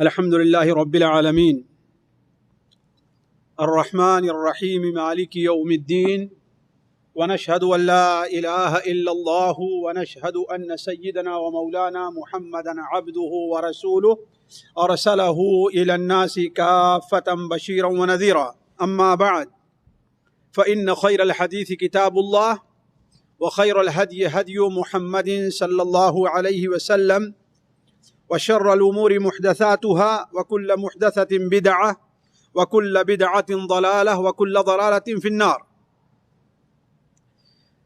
الحمد لله رب العالمين الرحمن الرحيم مالك يوم الدين ونشهد أن لا إله إلا الله ونشهد أن سيدنا ومولانا محمدا عبده ورسوله أرسله إلى الناس كافة بشيرا ونذيرا. أما بعد فإن خير الحديث كتاب الله وخير الهدي هدي محمد صلى الله عليه وسلم وشر الأمور محدثاتها وكل محدثة بدعة وكل بدعة ضلالة وكل ضلالة في النار.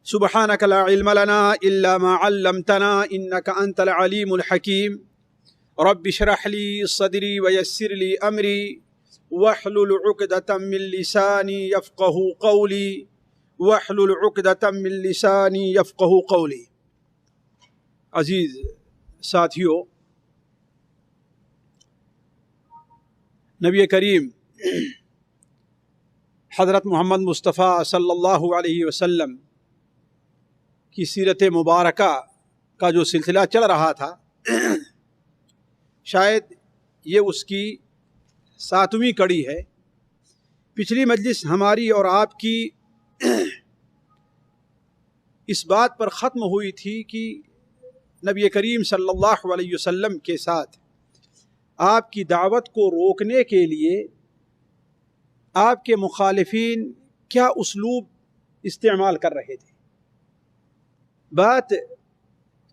سبحانك لا علم لنا إلا ما علمتنا إنك أنت العليم الحكيم. رب اشرح لي صدري ويسر لي أمري واحلل عقدة من لساني يفقه قولي واحلل عقدة من لساني يفقه قولي. عزیز ساتھیو، نبی کریم حضرت محمد مصطفیٰ صلی اللہ علیہ وسلم کی سیرت مبارکہ کا جو سلسلہ چل رہا تھا، شاید یہ اس کی 7ویں کڑی ہے. پچھلی مجلس ہماری اور آپ کی اس بات پر ختم ہوئی تھی کہ نبی کریم صلی اللہ علیہ وسلم کے ساتھ آپ کی دعوت کو روکنے کے لیے آپ کے مخالفین کیا اسلوب استعمال کر رہے تھے. بات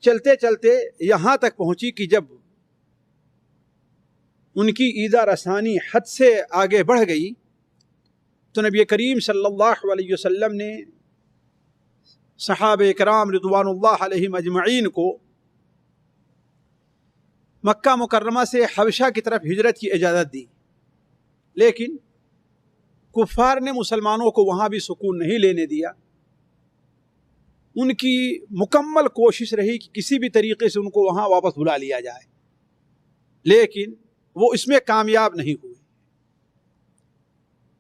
چلتے چلتے یہاں تک پہنچی کہ جب ان کی ایذا رسانی حد سے آگے بڑھ گئی تو نبی کریم صلی اللہ علیہ وسلم نے صحابہ کرام رضوان اللہ علیہم اجمعین کو مکہ مکرمہ سے حبشہ کی طرف ہجرت کی اجازت دی، لیکن کفار نے مسلمانوں کو وہاں بھی سکون نہیں لینے دیا. ان کی مکمل کوشش رہی کہ کسی بھی طریقے سے ان کو وہاں واپس بلا لیا جائے، لیکن وہ اس میں کامیاب نہیں ہوئے.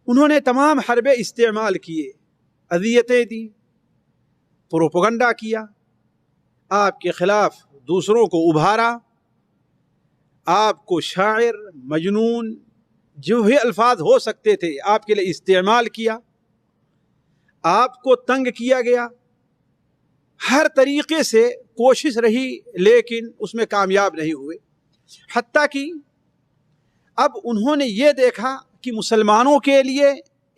انہوں نے تمام حربے استعمال کیے، اذیتیں دی، پروپیگنڈا کیا، آپ کے خلاف دوسروں کو ابھارا، آپ کو شاعر، مجنون، جو بھی الفاظ ہو سکتے تھے آپ کے لیے استعمال کیا، آپ کو تنگ کیا گیا. ہر طریقے سے کوشش رہی لیکن اس میں کامیاب نہیں ہوئے. حتیٰ کہ اب انہوں نے یہ دیکھا کہ مسلمانوں کے لیے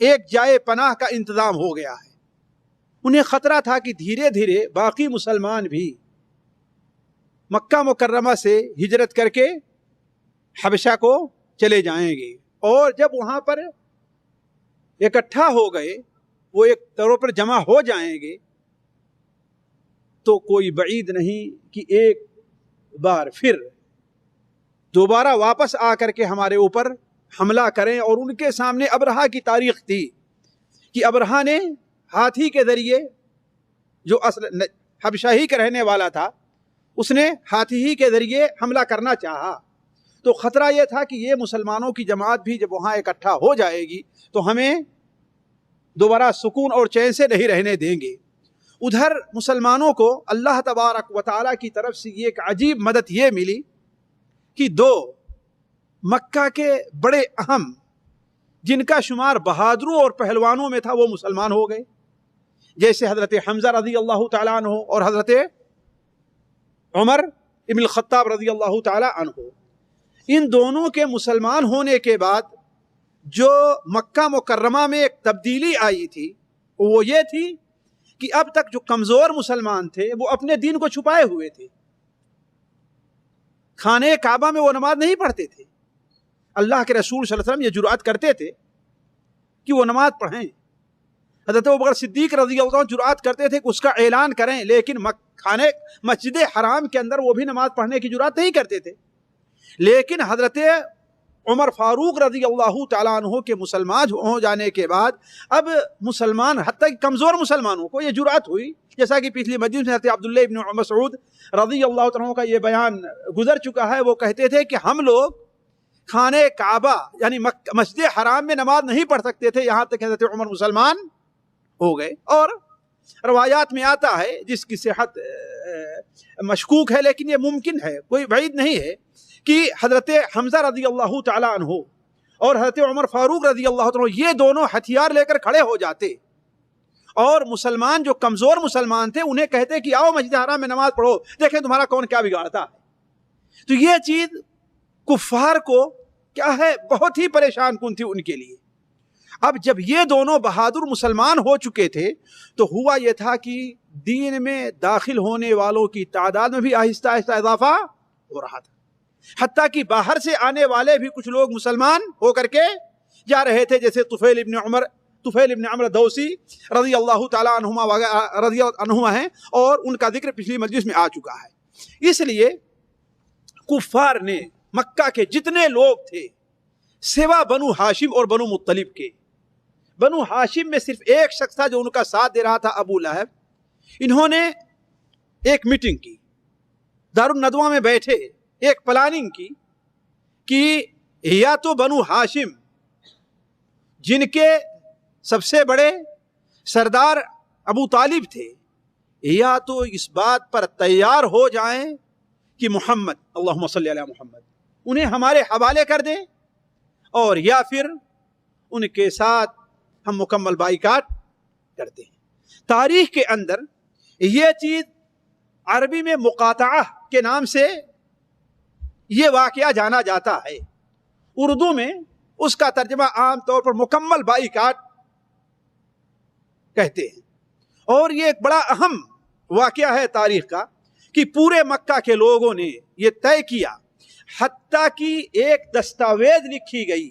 ایک جائے پناہ کا انتظام ہو گیا ہے. انہیں خطرہ تھا کہ دھیرے دھیرے باقی مسلمان بھی مکہ مکرمہ سے ہجرت کر کے حبشہ کو چلے جائیں گے، اور جب وہاں پر اکٹھا ہو گئے، وہ ایک طور پر جمع ہو جائیں گے، تو کوئی بعید نہیں کہ ایک بار پھر دوبارہ واپس آ کر کے ہمارے اوپر حملہ کریں. اور ان کے سامنے ابرہا کی تاریخ تھی کہ ابرہا نے ہاتھی کے ذریعے، جو اصل حبشہ ہی کا رہنے والا تھا، اس نے ہاتھی ہی کے ذریعے حملہ کرنا چاہا. تو خطرہ یہ تھا کہ یہ مسلمانوں کی جماعت بھی جب وہاں اکٹھا ہو جائے گی تو ہمیں دوبارہ سکون اور چین سے نہیں رہنے دیں گے. ادھر مسلمانوں کو اللہ تبارک و تعالیٰ کی طرف سے یہ ایک عجیب مدد یہ ملی کہ 2 مکہ کے بڑے اہم، جن کا شمار بہادروں اور پہلوانوں میں تھا، وہ مسلمان ہو گئے، جیسے حضرت حمزہ رضی اللہ تعالیٰ عنہ اور حضرت عمر ابن الخطاب رضی اللہ تعالیٰ عنہ. ان دونوں کے مسلمان ہونے کے بعد جو مکہ مکرمہ میں ایک تبدیلی آئی تھی وہ یہ تھی کہ اب تک جو کمزور مسلمان تھے وہ اپنے دین کو چھپائے ہوئے تھے. خانہ کعبہ میں وہ نماز نہیں پڑھتے تھے. اللہ کے رسول صلی اللہ علیہ وسلم یہ جرأت کرتے تھے کہ وہ نماز پڑھیں. حضرت ابوبکر صدیق رضی اللہ عنہ جرأت کرتے تھے کہ اس کا اعلان کریں، لیکن مسجد حرام کے اندر وہ بھی نماز پڑھنے کی جرأت نہیں کرتے تھے. لیکن حضرت عمر فاروق رضی اللہ تعالیٰ عنہ کے مسلمان ہو جانے کے بعد اب مسلمان، حتیٰ کہ کمزور مسلمانوں کو یہ جرأت ہوئی، جیسا کہ پچھلی مجلس میں حضرت عبداللہ ابن مسعود رضی اللہ تعالیٰ عنہ کا یہ بیان گزر چکا ہے. وہ کہتے تھے کہ ہم لوگ خانہ کعبہ یعنی مسجد حرام میں نماز نہیں پڑھ سکتے تھے، یہاں تک حضرت عمر مسلمان ہو گئے. اور روایات میں آتا ہے جس کی صحت مشکوک ہے لیکن یہ ممکن ہے، کوئی بعید نہیں ہے، کہ حضرت حمزہ رضی اللہ تعالی عنہ اور حضرت عمر فاروق رضی اللہ تعالی عنہ یہ دونوں ہتھیار لے کر کھڑے ہو جاتے اور مسلمان جو کمزور مسلمان تھے انہیں کہتے کہ آؤ مسجد حرام میں نماز پڑھو، دیکھیں تمہارا کون کیا بگاڑتا ہے۔ تو یہ چیز کفار کو کیا ہے بہت ہی پریشان کن تھی ان کے لیے۔ اب جب یہ دونوں بہادر مسلمان ہو چکے تھے تو ہوا یہ تھا کہ دین میں داخل ہونے والوں کی تعداد میں بھی آہستہ آہستہ اضافہ ہو رہا تھا، حتیٰ کہ باہر سے آنے والے بھی کچھ لوگ مسلمان ہو کر کے جا رہے تھے، جیسے طفیل ابن عمر دوسی رضی اللہ تعالیٰ عنہما ہیں، اور ان کا ذکر پچھلی مجلس میں آ چکا ہے۔ اس لیے کفار نے مکہ کے جتنے لوگ تھے سوا بنو ہاشم اور بنو مطلب کے، بنو ہاشم میں صرف ایک شخص تھا جو ان کا ساتھ دے رہا تھا، ابو لہب، انہوں نے ایک میٹنگ کی، دارالندوہ میں بیٹھے، ایک پلاننگ کی کہ یا تو بنو ہاشم جن کے سب سے بڑے سردار ابو طالب تھے، یا تو اس بات پر تیار ہو جائیں کہ محمد اللہم صلی علی محمد انہیں ہمارے حوالے کر دیں، اور یا پھر ان کے ساتھ ہم مکمل بائیکاٹ کرتے ہیں۔ تاریخ کے اندر یہ چیز عربی میں مقاطعہ کے نام سے یہ واقعہ جانا جاتا ہے، اردو میں اس کا ترجمہ عام طور پر مکمل بائیکاٹ کہتے ہیں۔ اور یہ ایک بڑا اہم واقعہ ہے تاریخ کا کہ پورے مکہ کے لوگوں نے یہ طے کیا، حتیٰ کہ ایک دستاویز لکھی گئی،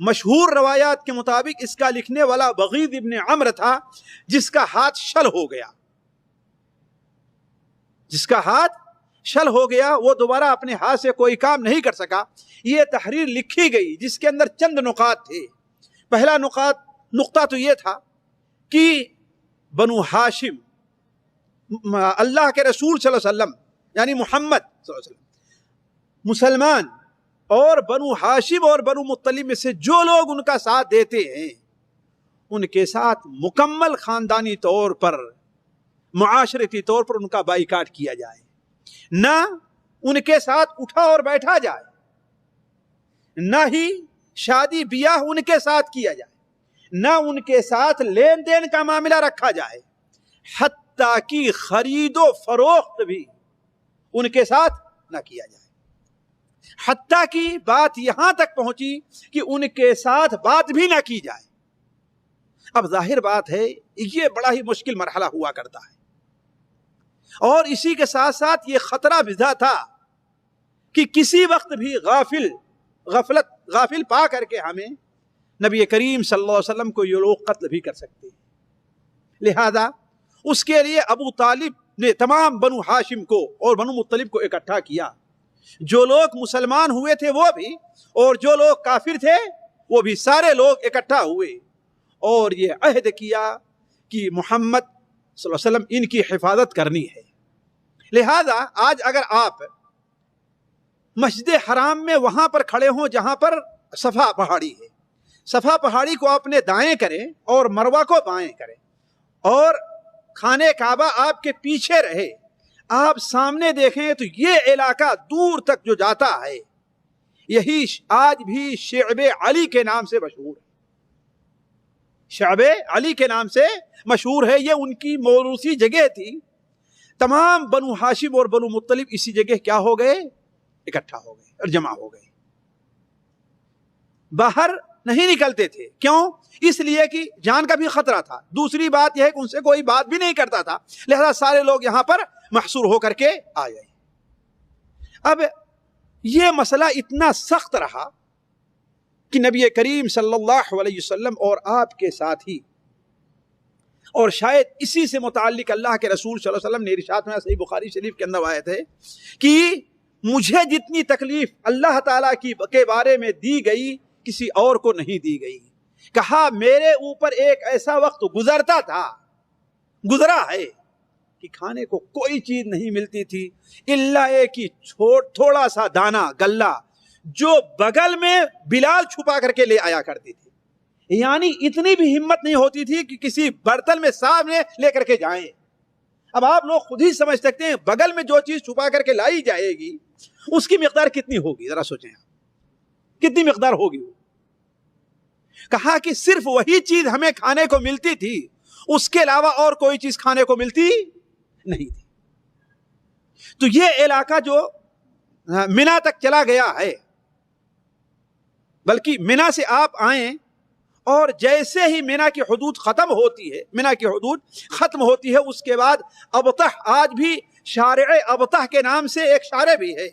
مشہور روایات کے مطابق اس کا لکھنے والا بغید ابن عمرو تھا، جس کا ہاتھ شل ہو گیا، جس کا ہاتھ شل ہو گیا، وہ دوبارہ اپنے ہاتھ سے کوئی کام نہیں کر سکا۔ یہ تحریر لکھی گئی جس کے اندر چند نقاط تھے۔ پہلا نقطہ تو یہ تھا کہ بنو ہاشم اللہ کے رسول صلی اللہ علیہ وسلم یعنی محمد صلی اللہ علیہ وسلم مسلمان، اور بنو ہاشم اور بنو مطلب میں سے جو لوگ ان کا ساتھ دیتے ہیں ان کے ساتھ مکمل خاندانی طور پر، معاشرتی طور پر ان کا بائیکاٹ کیا جائے، نہ ان کے ساتھ اٹھا اور بیٹھا جائے، نہ ہی شادی بیاہ ان کے ساتھ کیا جائے، نہ ان کے ساتھ لین دین کا معاملہ رکھا جائے، حتیٰ کہ خرید و فروخت بھی ان کے ساتھ نہ کیا جائے، حتیٰ کہ بات یہاں تک پہنچی کہ ان کے ساتھ بات بھی نہ کی جائے۔ اب ظاہر بات ہے یہ بڑا ہی مشکل مرحلہ ہوا کرتا ہے، اور اسی کے ساتھ ساتھ یہ خطرہ بزا تھا کہ کسی وقت بھی غافل پا کر کے ہمیں نبی کریم صلی اللہ علیہ وسلم کو یہ لوگ قتل بھی کر سکتے ہیں۔ لہذا اس کے لیے ابو طالب نے تمام بنو ہاشم کو اور بنو مطلب کو اکٹھا کیا، جو لوگ مسلمان ہوئے تھے وہ بھی، اور جو لوگ کافر تھے وہ بھی، سارے لوگ اکٹھا ہوئے اور یہ عہد کیا کہ محمد صلی اللہ علیہ وسلم ان کی حفاظت کرنی ہے۔ لہذا آج اگر آپ مسجد حرام میں وہاں پر کھڑے ہوں جہاں پر صفا پہاڑی ہے، صفا پہاڑی کو اپنے دائیں کریں اور مروہ کو بائیں کریں، اور خانہ کعبہ آپ کے پیچھے رہے، آپ سامنے دیکھیں تو یہ علاقہ دور تک جو جاتا ہے یہی آج بھی شعب علی کے نام سے مشہور ہے، شعب علی کے نام سے مشہور ہے۔ یہ ان کی موروثی جگہ تھی۔ تمام بنو ہاشم اور بنو مطلب اسی جگہ کیا ہو گئے، اکٹھا ہو گئے اور جمع ہو گئے، باہر نہیں نکلتے تھے۔ کیوں؟ اس لیے کہ جان کا بھی خطرہ تھا، دوسری بات یہ ہے کہ ان سے کوئی بات بھی نہیں کرتا تھا، لہذا سارے لوگ یہاں پر محصور ہو کر کے آ گئے۔ اب یہ مسئلہ اتنا سخت رہا کہ نبی کریم صلی اللہ علیہ وسلم اور آپ کے ساتھی، اور شاید اسی سے متعلق اللہ کے رسول صلی اللہ علیہ وسلم نے ارشاد میں صحیح بخاری شریف کے اندر آیت ہے کہ مجھے جتنی تکلیف اللہ تعالیٰ کے بارے میں دی گئی کسی اور کو نہیں دی گئی۔ کہا میرے اوپر ایک ایسا وقت گزرا ہے کہ کھانے کو کوئی چیز نہیں ملتی تھی الا ایک ہی تھوڑا سا دانا گلہ جو بغل میں بلال چھپا کر کے لے آیا کرتی تھی، یعنی اتنی بھی ہمت نہیں ہوتی تھی کہ کسی برتن میں سامنے لے کر کے جائیں۔ اب آپ لوگ خود ہی سمجھ سکتے ہیں بغل میں جو چیز چھپا کر کے لائی جائے گی اس کی مقدار کتنی ہوگی ذرا سوچیں آپ، کتنی مقدار ہوگی؟ کہا کہ صرف وہی چیز ہمیں کھانے کو ملتی تھی، اس کے علاوہ اور کوئی چیز کھانے کو ملتی نہیں تھی۔ تو یہ علاقہ جو منا تک چلا گیا ہے، بلکہ منا سے آپ آئیں اور جیسے ہی منا کی حدود ختم ہوتی ہے، منا کی حدود ختم ہوتی ہے، اس کے بعد ابطح، آج بھی شارع ابطح کے نام سے ایک شارع بھی ہے،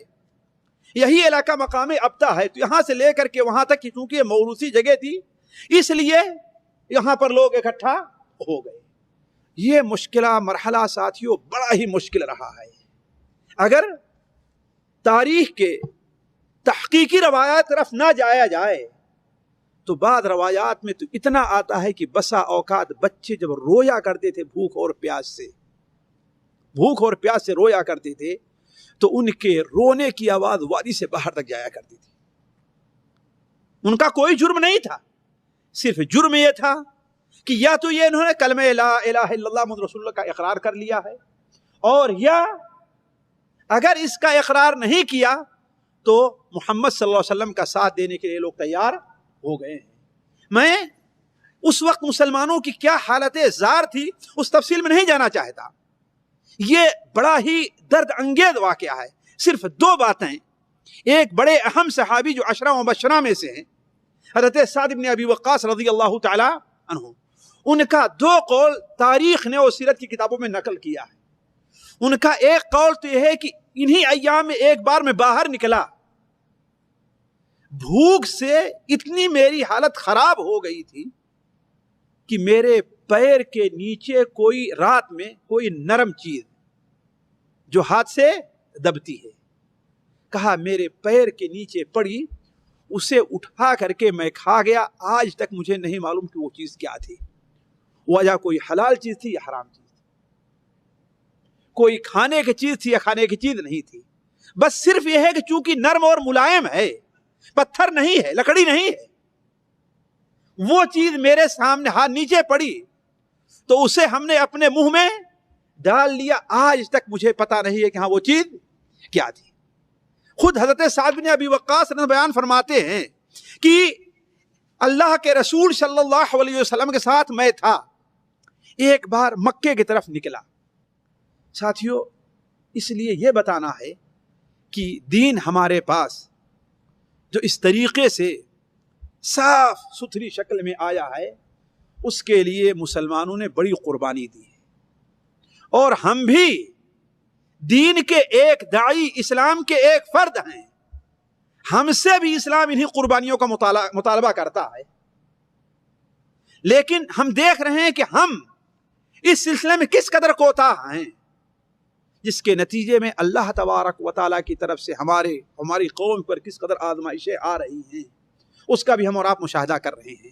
یہی علاقہ مقام ابطح ہے۔ تو یہاں سے لے کر کے وہاں تک، چونکہ یہ موروثی جگہ تھی، اس لیے یہاں پر لوگ اکٹھا ہو گئے۔ یہ مشکلہ مرحلہ ساتھیوں بڑا ہی مشکل رہا ہے۔ اگر تاریخ کے تحقیقی روایات طرف نہ جایا جائے تو بعض روایات میں تو اتنا آتا ہے کہ بسا اوقات بچے جب رویا کرتے تھے بھوک اور پیاس سے رویا کرتے تھے تو ان کے رونے کی آواز وادی سے باہر تک جایا کرتی تھی۔ ان کا کوئی جرم نہیں تھا، صرف جرم یہ تھا کہ یا تو یہ انہوں نے کلمہ لا الہ الا اللہ محمد رسول اللہ کا اقرار کر لیا ہے، اور یا اگر اس کا اقرار نہیں کیا تو محمد صلی اللہ علیہ وسلم کا ساتھ دینے کے لیے لوگ تیار ہو گئے ہیں۔ میں اس وقت مسلمانوں کی کیا حالت زار تھی اس تفصیل میں نہیں جانا چاہتا، یہ بڑا ہی درد انگیز واقعہ ہے۔ صرف دو باتیں، ایک بڑے اہم صحابی جو عشرہ مبشرہ میں سے ہیں، حضرت سعد بن ابی وقاص رضی اللہ تعالی عنہ، ان کا دو قول تاریخ نے اور سیرت کی کتابوں میں نقل کیا ہے۔ ان کا ایک قول تو یہ ہے کہ انہی ایام میں ایک بار میں باہر نکلا، بھوک سے اتنی میری حالت خراب ہو گئی تھی کہ میرے پیر کے نیچے کوئی رات میں کوئی نرم چیز جو ہاتھ سے دبتی ہے، کہا میرے پیر کے نیچے پڑی، اسے اٹھا کر کے میں کھا گیا، آج تک مجھے نہیں معلوم کہ وہ چیز کیا تھی، وجہ کوئی حلال چیز تھی یا حرام چیز تھی، کوئی کھانے کی چیز تھی یا کھانے کی چیز نہیں تھی، بس صرف یہ ہے کہ چونکہ نرم اور ملائم ہے، پتھر نہیں ہے، لکڑی نہیں ہے، وہ چیز میرے سامنے ہاتھ نیچے پڑی تو اسے ہم نے اپنے منہ میں ڈال لیا، آج تک مجھے پتا نہیں ہے کہ ہاں وہ چیز کیا تھی۔ خود حضرت سعد بن ابی وقاص بیان فرماتے ہیں کہ اللہ کے رسول صلی اللہ علیہ وسلم کے ساتھ میں تھا، ایک بار مکے کی طرف نکلا۔ ساتھیوں، اس لیے یہ بتانا ہے کہ دین ہمارے پاس جو اس طریقے سے صاف ستھری شکل میں آیا ہے، اس کے لیے مسلمانوں نے بڑی قربانی دی ہے، اور ہم بھی دین کے ایک داعی، اسلام کے ایک فرد ہیں، ہم سے بھی اسلام انہی قربانیوں کا مطالبہ کرتا ہے، لیکن ہم دیکھ رہے ہیں کہ ہم اس سلسلے میں کس قدر کوتاہ ہیں، جس کے نتیجے میں اللہ تبارک و تعالیٰ کی طرف سے ہماری قوم پر کس قدر آزمائشیں آ رہی ہیں، اس کا بھی ہم اور آپ مشاہدہ کر رہے ہیں۔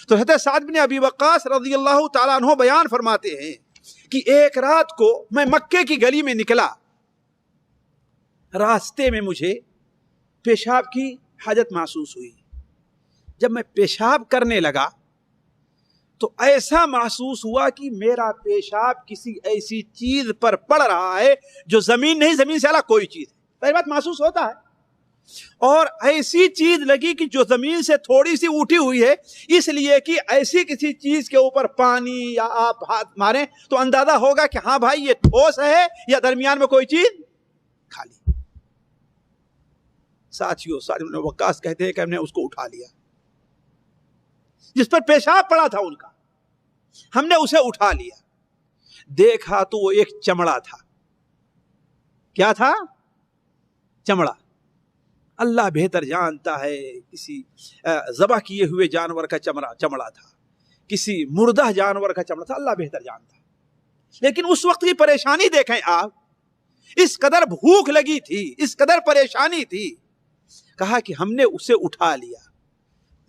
تو حضرت سعد بن ابی وقاص رضی اللہ تعالیٰ عنہ بیان فرماتے ہیں کہ ایک رات کو میں مکے کی گلی میں نکلا، راستے میں مجھے پیشاب کی حاجت محسوس ہوئی، جب میں پیشاب کرنے لگا تو ایسا محسوس ہوا کہ میرا پیشاب کسی ایسی چیز پر پڑ رہا ہے جو زمین نہیں، زمین سے الگ کوئی چیز ہے، پہلی بات محسوس ہوتا ہے، اور ایسی چیز لگی کہ جو زمین سے تھوڑی سی اٹھی ہوئی ہے، اس لیے کہ ایسی کسی چیز کے اوپر پانی یا آپ ہاتھ ماریں تو اندازہ ہوگا کہ ہاں بھائی یہ ٹھوس ہے یا درمیان میں کوئی چیز خالی۔ ساتھیوں، سعد بن وقاص کہتے ہیں کہ ہم نے اس کو اٹھا لیا، جس پر پیشاب پڑا تھا ان کا، ہم نے اسے اٹھا لیا، دیکھا تو وہ ایک چمڑا تھا۔ کیا تھا؟ چمڑا۔ اللہ بہتر جانتا ہے، کسی ذبح کیے ہوئے جانور کا چمڑا تھا، کسی مردہ جانور کا چمڑا تھا، اللہ بہتر جانتا ہے۔ لیکن اس وقت کی پریشانی دیکھیں آپ، اس قدر بھوک لگی تھی، اس قدر پریشانی تھی، کہا کہ ہم نے اسے اٹھا لیا،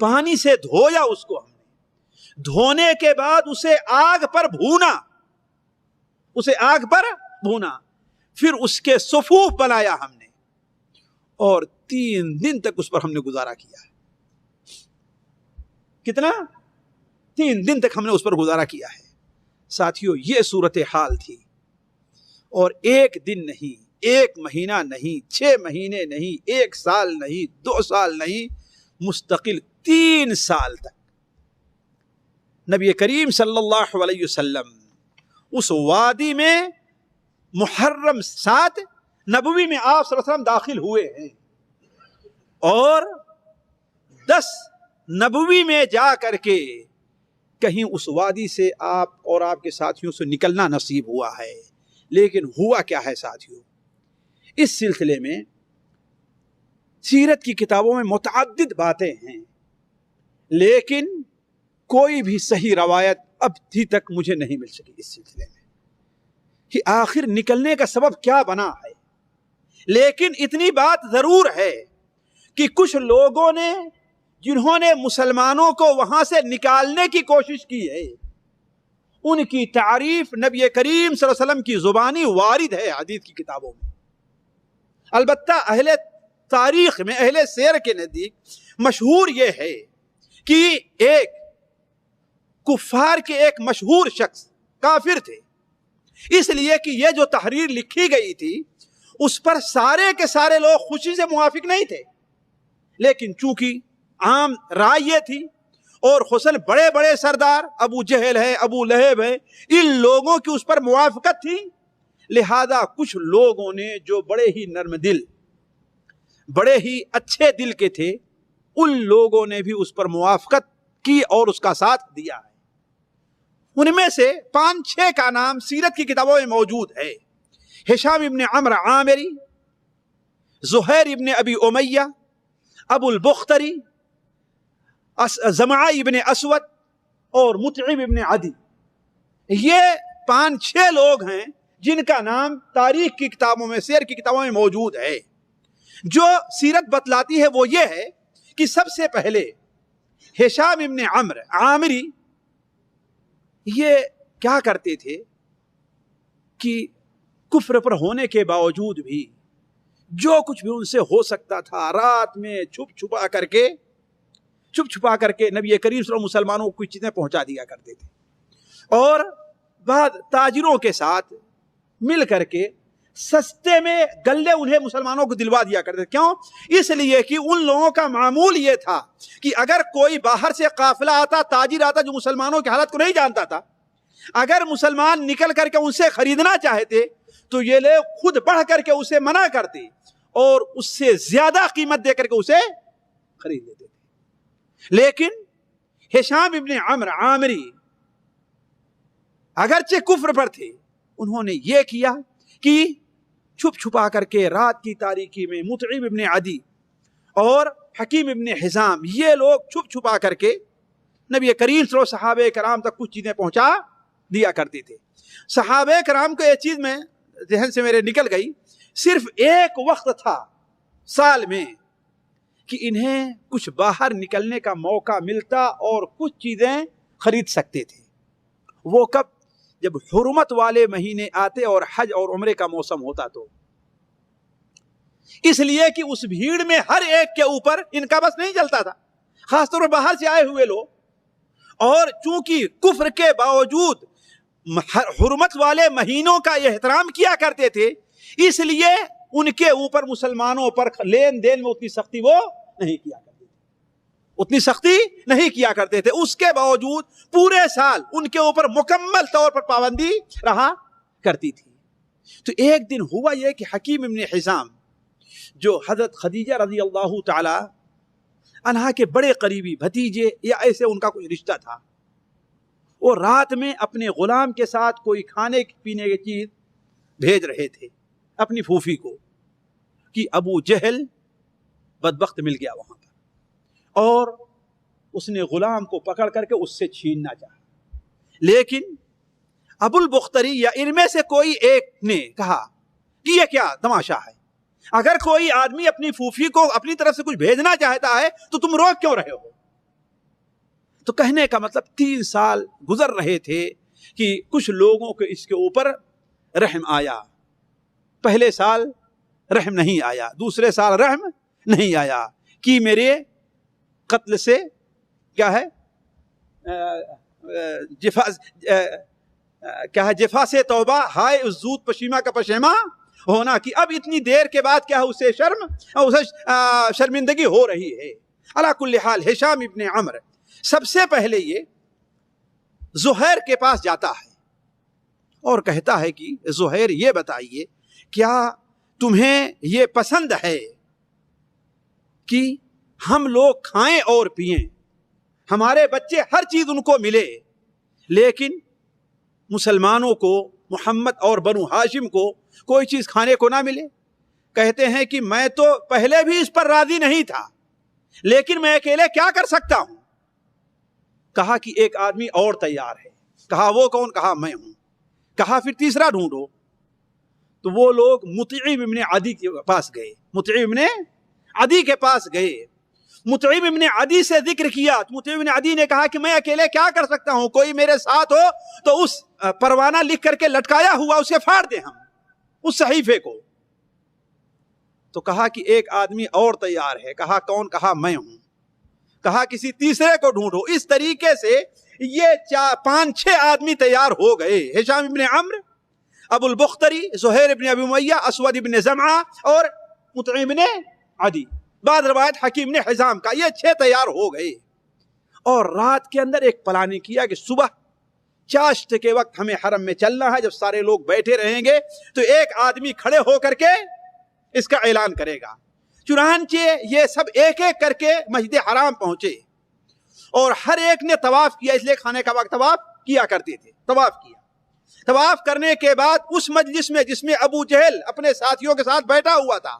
پانی سے دھویا اس کو، ہم نے دھونے کے بعد اسے آگ پر بھونا، پھر اس کے صفوف بنایا ہم نے، اور 3 دن تک اس پر ہم نے گزارا کیا۔ کتنا؟ 3 دن تک ہم نے اس پر گزارا کیا ہے۔ ساتھیوں، یہ صورت حال تھی، اور ایک دن نہیں، ایک مہینہ نہیں، 6 مہینے نہیں، 1 سال نہیں، 2 سال نہیں، مستقل 3 سال تک نبی کریم صلی اللہ علیہ وسلم اس وادی میں محرم 7 نبوی میں آپ صلی اللہ علیہ وسلم داخل ہوئے ہیں، اور 10 نبوی میں جا کر کے کہیں اس وادی سے آپ اور آپ کے ساتھیوں سے نکلنا نصیب ہوا ہے۔ لیکن ہوا کیا ہے ساتھیوں، اس سلسلے میں سیرت کی کتابوں میں متعدد باتیں ہیں، لیکن کوئی بھی صحیح روایت اب تک مجھے نہیں مل سکی اس سلسلے میں کہ آخر نکلنے کا سبب کیا بنا ہے۔ لیکن اتنی بات ضرور ہے کہ کچھ لوگوں نے جنہوں نے مسلمانوں کو وہاں سے نکالنے کی کوشش کی ہے، ان کی تعریف نبی کریم صلی اللہ علیہ وسلم کی زبانی وارد ہے حدیث کی کتابوں میں۔ البتہ اہل تاریخ میں، اہل سیر کے نزدیک مشہور یہ ہے کہ ایک کفار کے ایک مشہور شخص کافر تھے، اس لیے کہ یہ جو تحریر لکھی گئی تھی اس پر سارے کے سارے لوگ خوشی سے موافق نہیں تھے، لیکن چونکہ عام رائے یہ تھی، اور خصوصاً بڑے بڑے سردار ابو جہل ہے، ابو لہب ہے، ان لوگوں کی اس پر موافقت تھی، لہذا کچھ لوگوں نے جو بڑے ہی نرم دل، بڑے ہی اچھے دل کے تھے، ان لوگوں نے بھی اس پر موافقت کی اور اس کا ساتھ دیا ہے۔ ان میں سے 5-6 کا نام سیرت کی کتابوں میں موجود ہے۔ ہشام ابن عمرو عامری، زہیر ابن ابی امیہ، ابو البختری، زمعہ ابن اسود اور مطعم ابن عدی، یہ 5-6 لوگ ہیں جن کا نام تاریخ کی کتابوں میں، سیر کی کتابوں میں موجود ہے۔ جو سیرت بتلاتی ہے وہ یہ ہے کہ سب سے پہلے ہشام ابن عمرو عامری یہ کیا کرتے تھے کہ کفر پر ہونے کے باوجود بھی جو کچھ بھی ان سے ہو سکتا تھا رات میں چھپ چھپا کر کے نبی کریم صلی اللہ علیہ وسلم مسلمانوں کو کچھ چیزیں پہنچا دیا کرتے تھے، اور بعد تاجروں کے ساتھ مل کر کے سستے میں گلے انہیں مسلمانوں کو دلوا دیا کرتے تھے۔ کیوں؟ اس لیے کہ ان لوگوں کا معمول یہ تھا کہ اگر کوئی باہر سے قافلہ آتا، تاجر آتا جو مسلمانوں کی حالت کو نہیں جانتا تھا، اگر مسلمان نکل کر کے ان سے خریدنا چاہتے تو یہ لوگ خود بڑھ کر کے اسے منع کرتے اور اس سے زیادہ قیمت دے کر کے اسے خرید لیتے تھے۔ لیکن ہشام ابن عمرو عامری اگرچہ کفر پر تھے، انہوں نے یہ کیا کہ چھپ چھپا کر کے رات کی تاریکی میں مطعم ابن عدی اور حکیم ابن حزام، یہ لوگ چھپ چھپا کر کے نبی کریم صلی اللہ علیہ وسلم صحابہ کرام تک کچھ چیزیں پہنچا دیا کرتے تھے۔ صحابہ کرام کو یہ چیز میں ذہن سے میرے نکل گئی، صرف ایک وقت تھا سال میں کہ انہیں کچھ باہر نکلنے کا موقع ملتا اور کچھ چیزیں خرید سکتے تھے۔ وہ کب؟ جب حرمت والے مہینے آتے اور حج اور عمرے کا موسم ہوتا تو، اس لیے کہ اس بھیڑ میں ہر ایک کے اوپر ان کا بس نہیں چلتا تھا، خاص طور پر باہر سے آئے ہوئے لوگ، اور چونکہ کفر کے باوجود حرمت والے مہینوں کا احترام کیا کرتے تھے، اس لیے ان کے اوپر مسلمانوں پر لین دین میں اتنی سختی وہ نہیں کیا کرتے تھے، اس کے باوجود پورے سال ان کے اوپر مکمل طور پر پابندی رہا کرتی تھی۔ تو ایک دن ہوا یہ کہ حکیم ابن حزام جو حضرت خدیجہ رضی اللہ تعالی عنہا کے بڑے قریبی بھتیجے یا ایسے ان کا کوئی رشتہ تھا، وہ رات میں اپنے غلام کے ساتھ کوئی کھانے پینے کی چیز بھیج رہے تھے اپنی پھوپھی کو، کہ ابو جہل بدبخت مل گیا وہاں پر، اور اس نے غلام کو پکڑ کر کے اس سے چھیننا چاہا۔ لیکن ابو البختری یا ان میں سے کوئی ایک نے کہا کہ یہ کیا تماشا ہے، اگر کوئی آدمی اپنی پھوپھی کو اپنی طرف سے کچھ بھیجنا چاہتا ہے تو تم روک کیوں رہے ہو؟ تو کہنے کا مطلب 3 سال گزر رہے تھے کہ کچھ لوگوں کے اس کے اوپر رحم آیا، پہلے سال رحم نہیں آیا، دوسرے سال رحم نہیں آیا، کہ میرے قتل سے کیا ہے جفا سے توبہ، ہائے اس زود پشیمہ کا پشیمہ ہونا کہ اب اتنی دیر کے بعد کیا اسے شرمندگی ہو رہی ہے۔ علی کل حال ہشام ابن عمرو سب سے پہلے یہ زہیر کے پاس جاتا ہے اور کہتا ہے کہ زہیر یہ بتائیے کیا تمہیں یہ پسند ہے کہ ہم لوگ کھائیں اور پئیں، ہمارے بچے ہر چیز ان کو ملے، لیکن مسلمانوں کو، محمد اور بنو ہاشم کو کوئی چیز کھانے کو نہ ملے؟ کہتے ہیں کہ میں تو پہلے بھی اس پر راضی نہیں تھا، لیکن میں اکیلے کیا کر سکتا ہوں؟ کہا کہ ایک آدمی اور تیار ہے۔ کہا وہ کون؟ کہا میں ہوں۔ کہا پھر تیسرا ڈھونڈو۔ تو وہ لوگ مطعم ابن عدی کے پاس گئے، مطعم ابن عدی کے پاس گئے، مطعم ابن عدی سے ذکر کیا۔ مطعم ابن عدی نے کہا کہ میں اکیلے کیا کر سکتا ہوں، کوئی میرے ساتھ ہو تو اس پروانہ لکھ کر کے لٹکایا ہوا اسے پھاڑ دیں ہم، اس صحیفے کو۔ تو کہا کہ ایک آدمی اور تیار ہے۔ کہا کون؟ کہا میں ہوں۔ کہا کسی تیسرے کو ڈھونڈو۔ اس طریقے سے یہ 5-6 آدمی تیار ہو گئے، ہشام ابن عمرو، ابو البختری، زہیر ابن ابی امیہ، اسود ابن زمعہ اور مطعم ابن عدی، بعض روایت حکیم نے حزام کا، یہ 6 تیار ہو گئے۔ اور رات کے اندر ایک پلاننگ کیا کہ صبح چاشت کے وقت ہمیں حرم میں چلنا ہے، جب سارے لوگ بیٹھے رہیں گے تو ایک آدمی کھڑے ہو کر کے اس کا اعلان کرے گا۔ چنانچہ یہ سب ایک ایک کر کے مسجد حرام پہنچے اور ہر ایک نے طواف کیا، اس لیے کھانے کا وقت طواف کیا کرتے تھے۔ طواف کیا، طواف کرنے کے بعد اس مجلس میں جس میں ابو جہل اپنے ساتھیوں کے ساتھ بیٹھا ہوا تھا،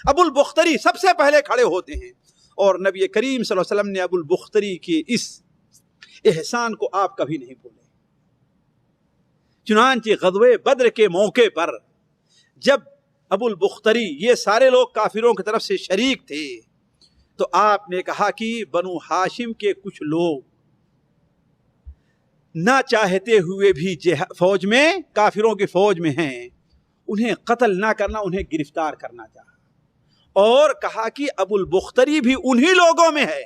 ابو البختری سب سے پہلے کھڑے ہوتے ہیں، اور نبی کریم صلی اللہ علیہ وسلم نے ابو البختری کے اس احسان کو آپ کبھی نہیں بھولے۔ چنانچہ غزوہ بدر کے موقع پر جب ابو البختری، یہ سارے لوگ کافروں کی طرف سے شریک تھے، تو آپ نے کہا کہ بنو ہاشم کے کچھ لوگ نہ چاہتے ہوئے بھی فوج میں، کافروں کی فوج میں ہیں، انہیں قتل نہ کرنا، انہیں گرفتار کرنا چاہا، اور کہا کہ ابو البختری بھی انہی لوگوں میں ہے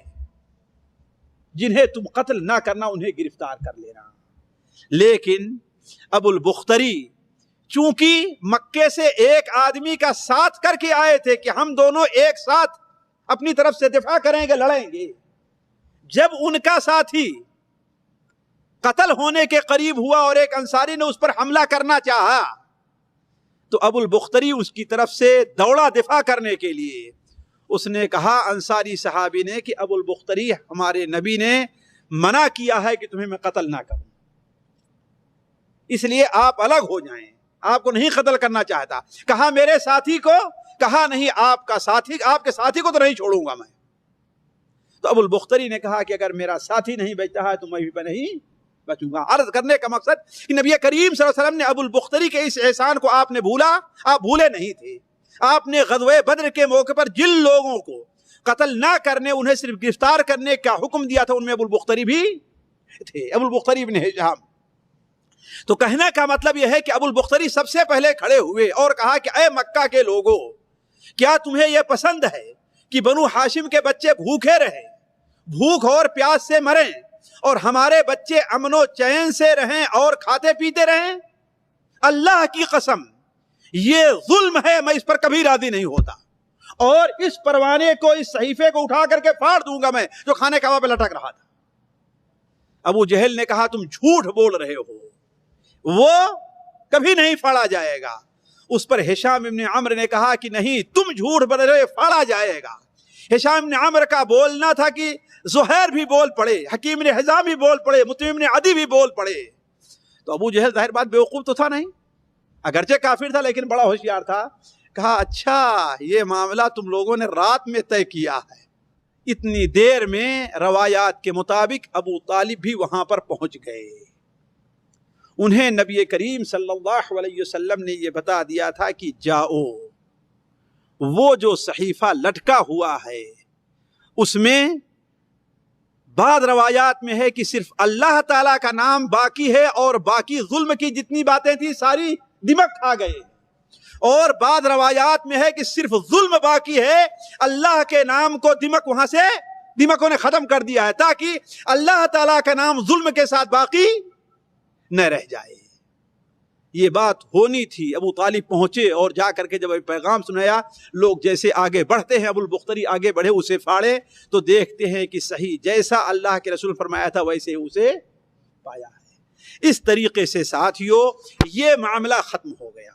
جنہیں تم قتل نہ کرنا، انہیں گرفتار کر لینا۔ لیکن ابو البختری چونکہ مکے سے ایک آدمی کا ساتھ کر کے آئے تھے کہ ہم دونوں ایک ساتھ اپنی طرف سے دفاع کریں گے، لڑیں گے، جب ان کا ساتھی قتل ہونے کے قریب ہوا اور ایک انصاری نے اس پر حملہ کرنا چاہا، تو ابو البختری اس کی طرف سے دوڑا دفاع کرنے کے لیے۔ اس نے کہا انصاری صحابی نے کہ ابو البختری، ہمارے نبی نے منع کیا ہے کہ تمہیں میں قتل نہ کروں، اس لیے آپ الگ ہو جائیں، آپ کو نہیں قتل کرنا چاہتا۔ کہا میرے ساتھی کو؟ کہا نہیں، آپ کے ساتھی کو تو نہیں چھوڑوں گا میں۔ تو ابو البختری نے کہا کہ اگر میرا ساتھی نہیں بچتا ہے تو میں بھی نہیں بچوں گا۔ عرض کرنے کا مقصد کہ نبی کریم صلی اللہ علیہ وسلم نے ابو البختری کے اس احسان کو آپ نے بھولا؟ آپ بھولے نہیں تھے۔ آپ نے غزوہ بدر کے موقع پر جن لوگوں کو قتل نہ کرنے، انہیں صرف گرفتار کرنے کا حکم دیا تھا، ان میں ابو البختری بھی تھے، ابو البختری ابن ہشام۔ تو کہنے کا مطلب یہ ہے کہ ابو البختری سب سے پہلے کھڑے ہوئے اور کہا کہ اے مکہ کے لوگوں، کیا تمہیں یہ پسند ہے کہ بنو ہاشم کے بچے بھوکے رہیں، بھوک اور پیاس سے مریں، اور ہمارے بچے امن و چین سے رہیں اور کھاتے پیتے رہیں؟ اللہ کی قسم یہ ظلم ہے، میں اس پر کبھی راضی نہیں ہوتا، اور اس پروانے کو، اس صحیفے کو اٹھا کر کے پھاڑ دوں گا میں، جو کھانے کا وہاں پہ لٹک رہا تھا۔ ابو جہل نے کہا تم جھوٹ بول رہے ہو، وہ کبھی نہیں پھاڑا جائے گا۔ اس پر ہشام ابن عمرو نے کہا کہ نہیں، تم جھوٹ بول رہے ہو، پھاڑا جائے گا۔ ہشام ابن عمرو کا بولنا تھا کہ زہیر بھی بول پڑے، حکیم ابن حزام بھی بول پڑے، مطعم ابن عدی بھی بول پڑے۔ تو ابو جہل ظاہر بات بیوقوف تو تھا نہیں، اگرچہ کافر تھا لیکن بڑا ہوشیار تھا۔ کہا اچھا یہ معاملہ تم لوگوں نے رات میں طے کیا ہے۔ اتنی دیر میں روایات کے مطابق ابو طالب بھی وہاں پر پہنچ گئے۔ انہیں نبی کریم صلی اللہ علیہ وسلم نے یہ بتا دیا تھا کہ جاؤ، وہ جو صحیفہ لٹکا ہوا ہے اس میں بعض روایات میں ہے کہ صرف اللہ تعالیٰ کا نام باقی ہے، اور باقی ظلم کی جتنی باتیں تھیں ساری دمک کھا گئے، اور بعض روایات میں ہے کہ صرف ظلم باقی ہے، اللہ کے نام کو دمک وہاں سے دمکوں نے ختم کر دیا ہے، تاکہ اللہ تعالیٰ کا نام ظلم کے ساتھ باقی نہ رہ جائے۔ یہ بات ہونی تھی۔ ابو طالب پہنچے اور جا کر کے جب پیغام سنایا، لوگ جیسے آگے بڑھتے ہیں، ابو البختری آگے بڑھے، اسے پھاڑے تو دیکھتے ہیں کہ صحیح جیسا اللہ کے رسول فرمایا تھا ویسے اسے پایا ہے۔ اس طریقے سے ساتھیوں یہ معاملہ ختم ہو گیا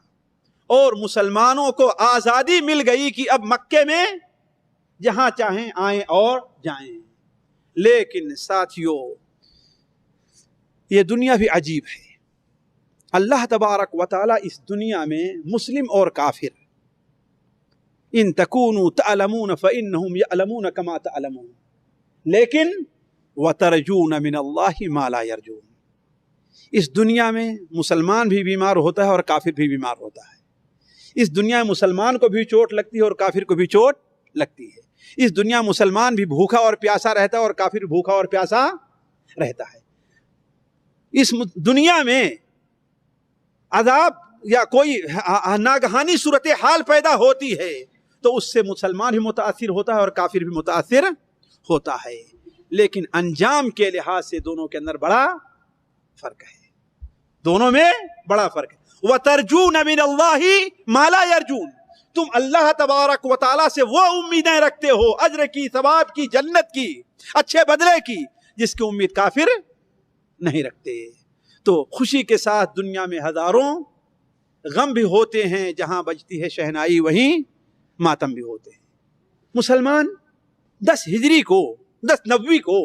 اور مسلمانوں کو آزادی مل گئی کہ اب مکے میں جہاں چاہیں آئیں اور جائیں۔ لیکن ساتھیوں یہ دنیا بھی عجیب ہے۔ اللہ تبارک و تعالی اس دنیا میں مسلم اور کافر، ان تکونوا تعلمون فإنهم يعلمون كما تعلمون لیکن وترجون من اللہ ما لا يرجون، اس دنیا میں مسلمان بھی بیمار ہوتا ہے اور کافر بھی بیمار ہوتا ہے۔ اس دنیا میں مسلمان کو بھی چوٹ لگتی ہے اور کافر کو بھی چوٹ لگتی ہے۔ اس دنیا میں مسلمان بھی بھوکا اور پیاسا رہتا ہے اور کافر بھوکا اور پیاسا رہتا ہے۔ اس دنیا میں عذاب یا کوئی ناگہانی صورتحال پیدا ہوتی ہے تو اس سے مسلمان بھی متاثر ہوتا ہے اور کافر بھی متاثر ہوتا ہے، لیکن انجام کے لحاظ سے دونوں کے اندر بڑا فرق ہے، دونوں میں بڑا فرق ہے۔ وَتَرْجُونَ مِنَ اللَّهِ مَا لَا يَرْجُونَ، تم اللہ تبارک و تعالیٰ سے وہ امیدیں رکھتے ہو، اجر کی، ثواب کی، جنت کی، اچھے بدلے کی، جس کی امید کافر نہیں رکھتے۔ تو خوشی کے ساتھ دنیا میں ہزاروں غم بھی ہوتے ہیں، جہاں بجتی ہے شہنائی وہیں ماتم بھی ہوتے ہیں۔ مسلمان 10 ہجری کو 10 نبوی کو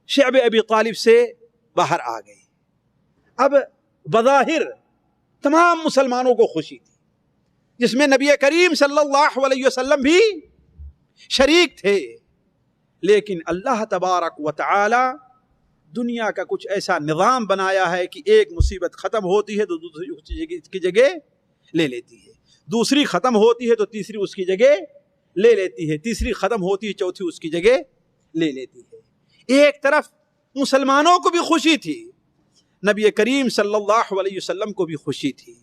شعب ابی طالب سے باہر آ گئے۔ اب بظاہر تمام مسلمانوں کو خوشی تھی، جس میں نبی کریم صلی اللہ علیہ وسلم بھی شریک تھے، لیکن اللہ تبارک و تعالی دنیا کا کچھ ایسا نظام بنایا ہے کہ ایک مصیبت ختم ہوتی ہے تو دوسری اس کی جگہ لے لیتی ہے، دوسری ختم ہوتی ہے تو تیسری اس کی جگہ لے لیتی ہے، تیسری ختم ہوتی ہے چوتھی اس کی جگہ لے لیتی ہے۔ ایک طرف مسلمانوں کو بھی خوشی تھی، نبی کریم صلی اللہ علیہ وسلم کو بھی خوشی تھی۔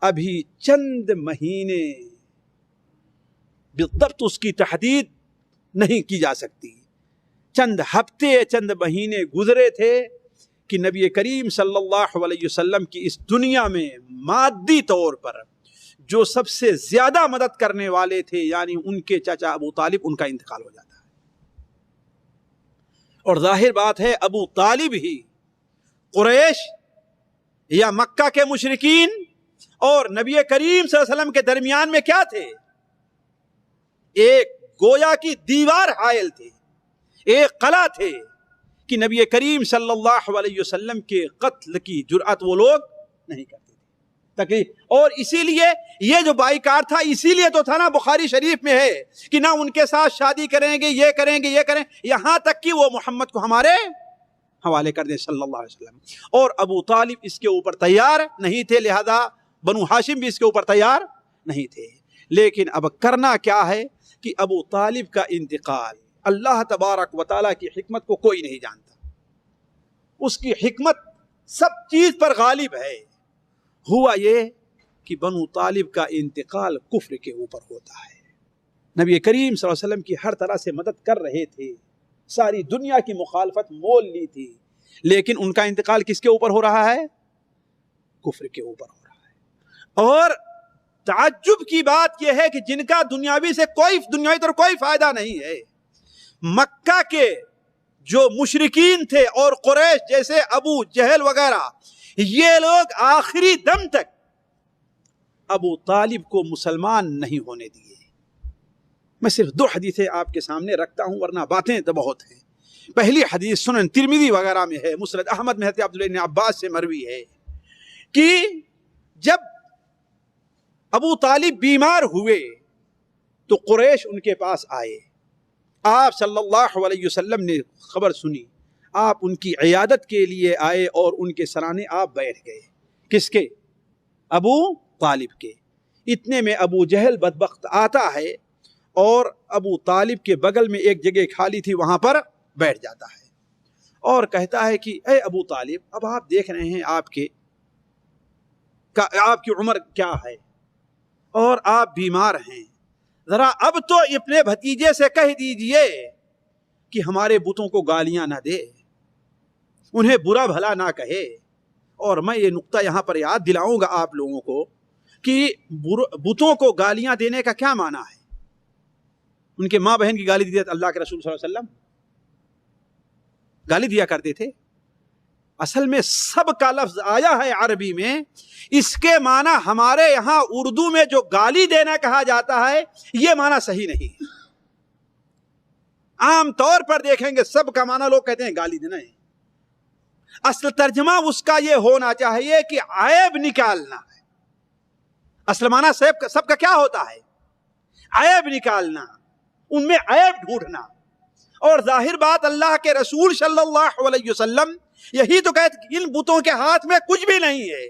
ابھی چند مہینے بالضبط اس کی تحدید نہیں کی جا سکتی، چند ہفتے چند مہینے گزرے تھے کہ نبی کریم صلی اللہ علیہ وسلم کی اس دنیا میں مادی طور پر جو سب سے زیادہ مدد کرنے والے تھے، یعنی ان کے چچا ابو طالب، ان کا انتقال ہو جاتا ہے۔ اور ظاہر بات ہے ابو طالب ہی قریش یا مکہ کے مشرکین اور نبی کریم صلی اللہ علیہ وسلم کے درمیان میں کیا تھے؟ ایک گویا کی دیوار حائل تھے، ایک قلعہ تھے کہ نبی کریم صلی اللہ علیہ وسلم کے قتل کی جرأت وہ لوگ نہیں کرتے تھے تکلیف۔ اور اسی لیے یہ جو بائیکاٹ تھا، اسی لیے تو تھا نا، بخاری شریف میں ہے کہ نہ ان کے ساتھ شادی کریں گے، یہ کریں گے، یہ کریں، یہاں تک کہ وہ محمد کو ہمارے حوالے کر دیں صلی اللہ علیہ وسلم۔ اور ابو طالب اس کے اوپر تیار نہیں تھے، لہذا بنو ہاشم بھی اس کے اوپر تیار نہیں تھے۔ لیکن اب کرنا کیا ہے کہ ابو طالب کا انتقال، اللہ تبارک و تعالیٰ کی حکمت کو کوئی نہیں جانتا، اس کی حکمت سب چیز پر غالب ہے۔ ہوا یہ کہ بنو طالب کا انتقال کفر کے اوپر ہوتا ہے۔ نبی کریم صلی اللہ علیہ وسلم کی ہر طرح سے مدد کر رہے تھے، ساری دنیا کی مخالفت مول لی تھی، لیکن ان کا انتقال کس کے اوپر ہو رہا ہے؟ کفر کے اوپر ہو رہا ہے۔ اور تعجب کی بات یہ ہے کہ جن کا دنیاوی سے دنیاوی طور کوئی فائدہ نہیں ہے، مکہ کے جو مشرکین تھے اور قریش جیسے ابو جہل وغیرہ، یہ لوگ آخری دم تک ابو طالب کو مسلمان نہیں ہونے دیے۔ میں صرف 2 حدیثیں آپ کے سامنے رکھتا ہوں، ورنہ باتیں تو بہت ہیں۔ پہلی حدیث سنن ترمذی وغیرہ میں ہے، مسند احمد میں حضرت عبداللہ بن عباس سے مروی ہے کہ جب ابو طالب بیمار ہوئے تو قریش ان کے پاس آئے، آپ صلی اللہ علیہ وسلم نے خبر سنی، آپ ان کی عیادت کے لیے آئے اور ان کے سرانے آپ بیٹھ گئے۔ کس کے؟ ابو طالب کے۔ اتنے میں ابو جہل بدبخت آتا ہے اور ابو طالب کے بغل میں ایک جگہ خالی تھی، وہاں پر بیٹھ جاتا ہے اور کہتا ہے کہ اے ابو طالب، اب آپ دیکھ رہے ہیں آپ کی عمر کیا ہے اور آپ بیمار ہیں، ذرا اب تو اپنے بھتیجے سے کہہ دیجئے کہ ہمارے بتوں کو گالیاں نہ دے، انہیں برا بھلا نہ کہے، اور میں یہ نقطہ یہاں پر یاد دلاؤں گا آپ لوگوں کو کہ بتوں کو گالیاں دینے کا کیا معنی ہے. ان کے ماں بہن کی گالی دی جاتی، اللہ کے رسول صلی اللہ علیہ وسلم گالی دیا کرتے تھے. اصل میں سب کا لفظ آیا ہے عربی میں، اس کے معنی ہمارے یہاں اردو میں جو گالی دینا کہا جاتا ہے یہ معنی صحیح نہیں ہے. عام طور پر دیکھیں گے سب کا معنی لوگ کہتے ہیں گالی دینا ہے. اصل ترجمہ اس کا یہ ہونا چاہیے کہ عیب نکالنا ہے. اصل معنی سب کا کیا ہوتا ہے؟ عیب نکالنا، ان میں عیب ڈھونڈنا. اور ظاہر بات اللہ کے رسول صلی اللہ علیہ وسلم یہی تو کہتے کہ ان بتوں کے ہاتھ میں کچھ بھی نہیں ہے،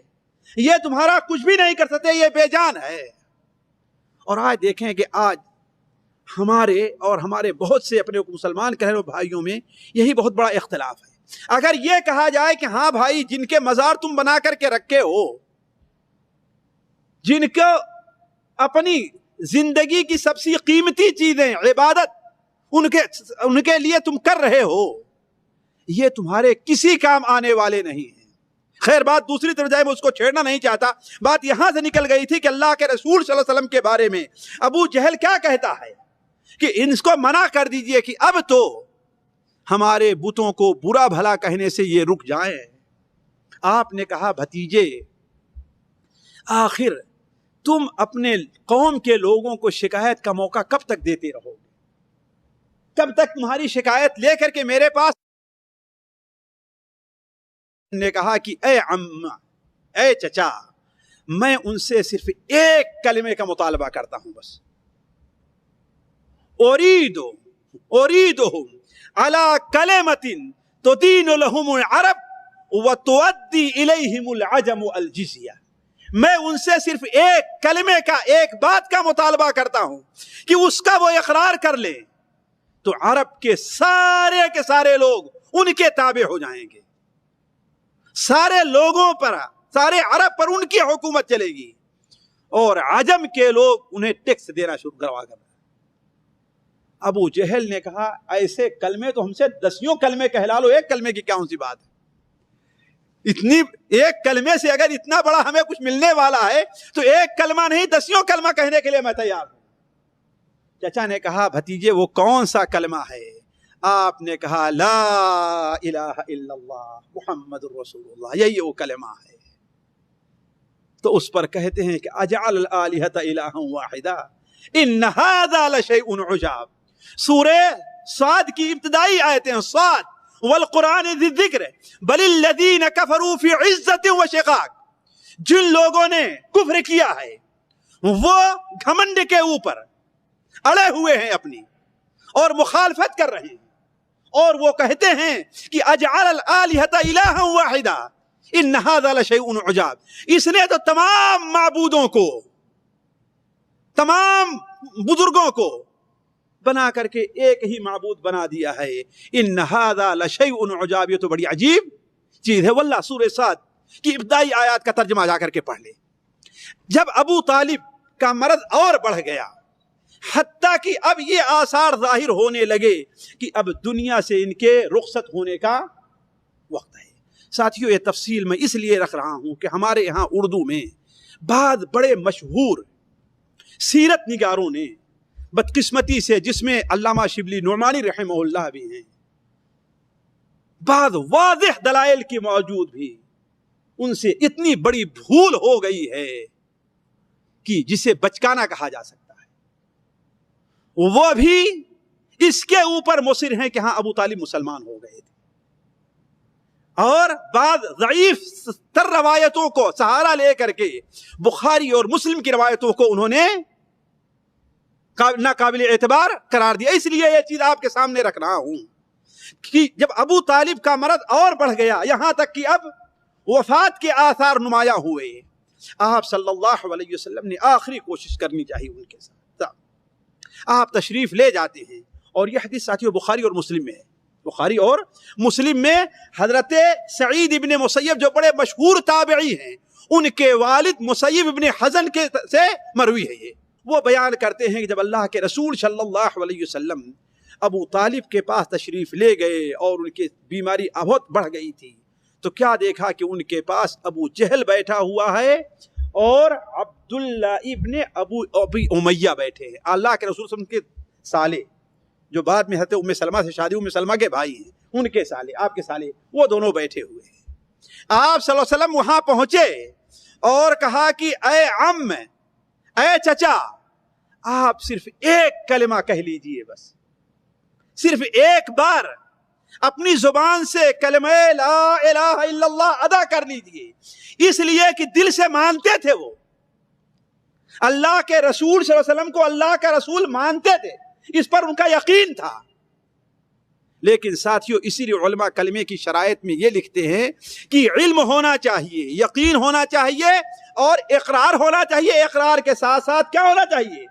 یہ تمہارا کچھ بھی نہیں کر سکتے، یہ بے جان ہے. اور آج دیکھیں کہ آج ہمارے اور ہمارے بہت سے اپنے مسلمان کہنے بھائیوں میں یہی بہت بڑا اختلاف ہے. اگر یہ کہا جائے کہ ہاں بھائی جن کے مزار تم بنا کر کے رکھے ہو، جن کو اپنی زندگی کی سب سے قیمتی چیزیں عبادت ان کے لیے تم کر رہے ہو، یہ تمہارے کسی کام آنے والے نہیں ہیں. خیر بات دوسری طرف جائے، میں اس کو چھیڑنا نہیں چاہتا. بات یہاں سے نکل گئی تھی کہ اللہ کے رسول صلی اللہ علیہ وسلم کے بارے میں ابو جہل کیا کہتا ہے کہ ان کو منع کر دیجئے کہ اب تو ہمارے بتوں کو برا بھلا کہنے سے یہ رک جائیں. آپ نے کہا بھتیجے، آخر تم اپنے قوم کے لوگوں کو شکایت کا موقع کب تک دیتے رہو گے؟ کب تک تمہاری شکایت لے کر کے میرے پاس؟ نے کہا کہ اے عمہ، اے چچا، میں ان سے صرف ایک کلمے کا مطالبہ کرتا ہوں بس. اریدہم علی کلمۃ تدین لہم العرب وتؤدی الیہم العجم الجزیہ. میں ان سے صرف ایک کلمے کا، ایک بات کا مطالبہ کرتا ہوں کہ اس کا وہ اقرار کر لیں تو عرب کے سارے لوگ ان کے تابع ہو جائیں گے. سارے لوگوں پر، سارے عرب پر ان کی حکومت چلے گی، اور عجم کے لوگ انہیں ٹیکس دینا شروع کروا کر. ابو جہل نے کہا ایسے کلمے تو ہم سے 10 کلمے کہلا لو، ایک کلمے کی کیا سی بات ہے؟ اتنی ایک کلمے سے اگر اتنا بڑا ہمیں کچھ ملنے والا ہے تو ایک کلمہ نہیں 10 کلمہ کہنے کے لیے میں تیار ہوں. چچا نے کہا بھتیجے وہ کون سا کلمہ ہے؟ آپ نے کہا لا الہ الا اللہ محمد رسول اللہ، یہی وہ کلمہ ہے. تو اس پر کہتے ہیں کہ اجعل الالہۃ الہا واحدا ان ھذا لشیء عجاب. سورہ صاد کی ابتدائی آیتیں، صاد والقرآن ذی الذکر بل الذین کفروا فی عزت و شقاق. جن لوگوں نے کفر کیا ہے وہ گھمنڈ کے اوپر اڑے ہوئے ہیں اپنی، اور مخالفت کر رہے ہیں، اور وہ کہتے ہیں کہ اجعل الالہۃ الہا واحدا ان ھذا لشیء عجاب. اس نے تو تمام معبودوں کو، تمام بزرگوں کو بنا کر کے ایک ہی معبود بنا دیا ہے. ان ھذا لشیء عجاب، یہ تو بڑی عجیب چیز ہے. واللہ سورہ صاد کی ابتدائی آیات کا ترجمہ جا کر کے پڑھ لے. جب ابو طالب کا مرض اور بڑھ گیا، حتیٰ کہ اب یہ آثار ظاہر ہونے لگے کہ اب دنیا سے ان کے رخصت ہونے کا وقت ہے. ساتھیوں، یہ تفصیل میں اس لیے رکھ رہا ہوں کہ ہمارے یہاں اردو میں بعض بڑے مشہور سیرت نگاروں نے بدقسمتی سے، جس میں علامہ شبلی نعمانی رحمہ اللہ بھی ہیں، بعض واضح دلائل کی موجود بھی ان سے اتنی بڑی بھول ہو گئی ہے کہ جسے بچکانا کہا جا سکتا ہے. وہ بھی اس کے اوپر مصر ہیں کہ ہاں ابو طالب مسلمان ہو گئے تھے، اور بعض ضعیف تر روایتوں کو سہارا لے کر کے بخاری اور مسلم کی روایتوں کو انہوں نے ناقابل اعتبار قرار دیا. اس لیے یہ چیز آپ کے سامنے رکھ رہا ہوں کہ جب ابو طالب کا مرض اور بڑھ گیا، یہاں تک کہ اب وفات کے آثار نمایاں ہوئے، آپ صلی اللہ علیہ وسلم نے آخری کوشش کرنی چاہیے ان کے ساتھ. آپ تشریف لے جاتے ہیں، اور یہ حدیث ساتھیوں بخاری اور مسلم میں ہے. بخاری اور مسلم میں حضرت سعید ابن مسیب جو بڑے مشہور تابعی ہیں، ان کے والد مسیب ابن حزن کے سے مروی ہے. یہ وہ بیان کرتے ہیں کہ جب اللہ کے رسول صلی اللہ علیہ وسلم ابو طالب کے پاس تشریف لے گئے اور ان کی بیماری بہت بڑھ گئی تھی، تو کیا دیکھا کہ ان کے پاس ابو جہل بیٹھا ہوا ہے اور عبداللہ ابن ابی امیہ بیٹھے ہیں، اللہ کے رسول صلی اللہ علیہ وسلم کے سالے، جو بعد میں حضرت ام سلمہ سے شادی، ام سلمہ کے بھائی ہیں، ان کے سالے، آپ کے سالے، وہ دونوں بیٹھے ہوئے ہیں۔ آپ صلی اللہ علیہ وسلم وہاں پہنچے اور کہا کہ اے عم، اے چچا، آپ صرف ایک کلمہ کہہ لیجئے، بس صرف ایک بار اپنی زبان سے کلمہ لا الہ الا اللہ ادا کر لیجئے، اس لیے کہ دل سے مانتے تھے، وہ اللہ کے رسول صلی اللہ علیہ وسلم کو اللہ کا رسول مانتے تھے، اس پر ان کا یقین تھا۔ لیکن ساتھیوں، اسی لیے علماء کلمے کی شرائط میں یہ لکھتے ہیں کہ علم ہونا چاہیے، یقین ہونا چاہیے اور اقرار ہونا چاہیے۔ اقرار کے ساتھ ساتھ کیا ہونا چاہیے؟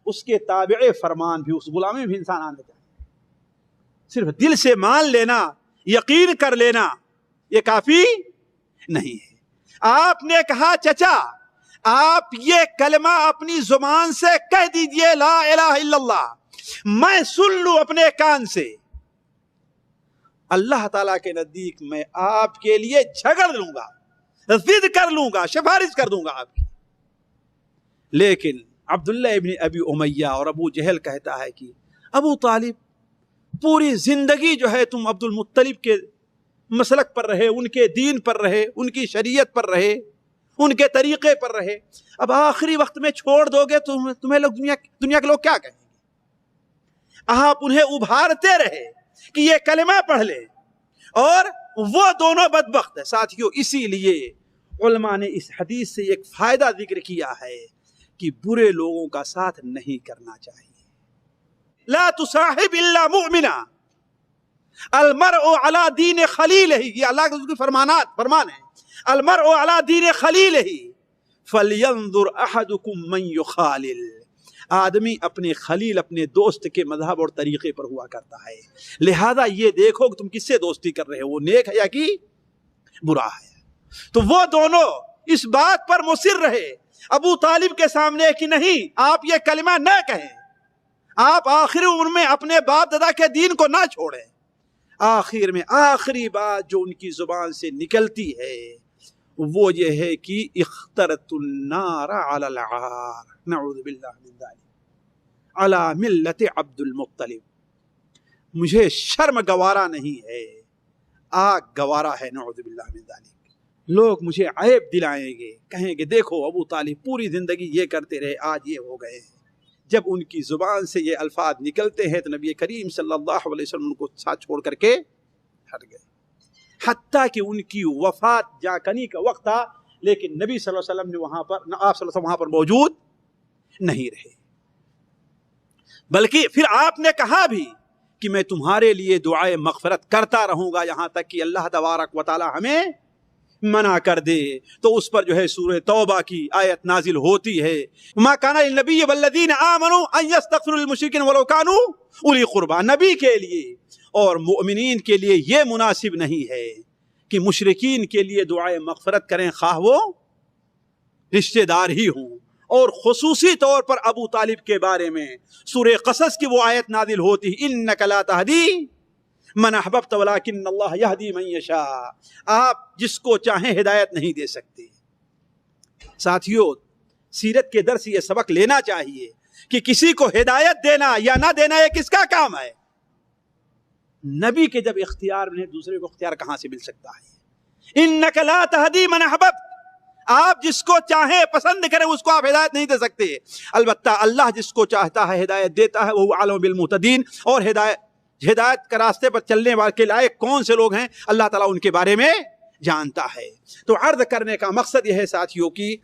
اس کے تابع فرمان بھی، اس غلامی بھی انسان آنا چاہیے۔ صرف دل سے مان لینا، یقین کر لینا، یہ کافی نہیں ہے۔ آپ نے کہا چچا آپ یہ کلمہ اپنی زبان سے کہہ دیجئے، لا الہ الا اللہ، میں سن لوں اپنے کان سے، اللہ تعالیٰ کے نزدیک میں آپ کے لیے جھگڑ لوں گا، ضد کر لوں گا، سفارش کر دوں گا آپ کی۔ لیکن عبداللہ ابن ابی امیہ اور ابو جہل کہتا ہے کہ ابو طالب، پوری زندگی جو ہے تم عبد المطلب کے مسلک پر رہے، ان کے دین پر رہے، ان کی شریعت پر رہے، ان کے طریقے پر رہے، اب آخری وقت میں چھوڑ دو گے تو تمہیں لوگ دنیا کے لوگ کیا کہیں گے؟ آپ انہیں ابھارتے رہے کہ یہ کلمہ پڑھ لے، اور وہ دونوں بدبخت ہیں۔ ساتھیوں، اسی لیے علماء نے اس حدیث سے ایک فائدہ ذکر کیا ہے کہ برے لوگوں کا ساتھ نہیں کرنا چاہیے۔ لا تصاحب الا مؤمنا، المرء علی دین خلیلہ، یہ اللہ کے فرمان ہے، المرء علی دین خلیلہ فلینظر احدکم من یخالل، آدمی اپنے خلیل، اپنے دوست کے مذہب اور طریقے پر ہوا کرتا ہے، لہذا یہ دیکھو کہ تم کس سے دوستی کر رہے ہو، وہ نیک ہے یا کہ برا ہے۔ تو وہ دونوں اس بات پر مصر رہے ابو طالب کے سامنے کہ نہیں، آپ یہ کلمہ نہ کہیں، آپ آخری عمر میں اپنے باپ دادا کے دین کو نہ چھوڑیں۔ آخر میں آخری بات جو ان کی زبان سے نکلتی ہے وہ یہ ہے کہ اخترت النار علی العار، نعوذ باللہ من ذلک، علی ملت عبد المطلب، مجھے شرم گوارا نہیں ہے، آگ گوارا ہے، نعوذ باللہ من ذلک۔ لوگ مجھے عیب دلائیں گے، کہیں گے دیکھو ابو طالب پوری زندگی یہ کرتے رہے، آج یہ ہو گئے۔ جب ان کی زبان سے یہ الفاظ نکلتے ہیں تو نبی کریم صلی اللہ علیہ وسلم ان کو ساتھ چھوڑ کر کے ہٹ گئے، حتیٰ کہ ان کی وفات جاکنی کا وقت تھا، لیکن نبی صلی اللہ علیہ وسلم نے وہاں پر، آپ صلی اللہ علیہ وسلم وہاں پر موجود نہیں رہے، بلکہ پھر آپ نے کہا بھی کہ میں تمہارے لیے دعائے مغفرت کرتا رہوں گا یہاں تک کہ اللہ تبارک و تعالی ہمیں منع کر دے۔ تو اس پر جو ہے سورہ توبہ کی آیت نازل ہوتی ہے، ما کان للنبی والذین آمنوا ان یستغفروا للمشرکین ولو کانوا اولی قربی، نبی کے لیے اور مؤمنین کے لیے یہ مناسب نہیں ہے کہ مشرکین کے لیے دعائے مغفرت کریں، خواہ وہ رشتہ دار ہی ہوں۔ اور خصوصی طور پر ابو طالب کے بارے میں سورہ قصص کی وہ آیت نازل ہوتی ہے، انک لا تہدی من احببت ولکن اللہ یہدی من یشاء، آپ جس کو چاہیں ہدایت نہیں دے سکتے۔ ساتھیوں، سیرت کے درس یہ سبق لینا چاہیے کہ کسی کو ہدایت دینا یا نہ دینا یہ کس کا کام ہے؟ نبی کے جب اختیار میں دوسرے کو اختیار کہاں سے مل سکتا ہے؟ انک لا تہدی من احببت، آپ جس کو چاہیں پسند کریں اس کو آپ ہدایت نہیں دے سکتے، البتہ اللہ جس کو چاہتا ہے ہدایت دیتا ہے، وہ عالم بالمہتدین، اور ہدایت کے راستے پر چلنے والے کے لائق کون سے لوگ ہیں اللہ تعالیٰ ان کے بارے میں جانتا ہے۔ تو عرض کرنے کا مقصد یہ ہے ساتھیوں کی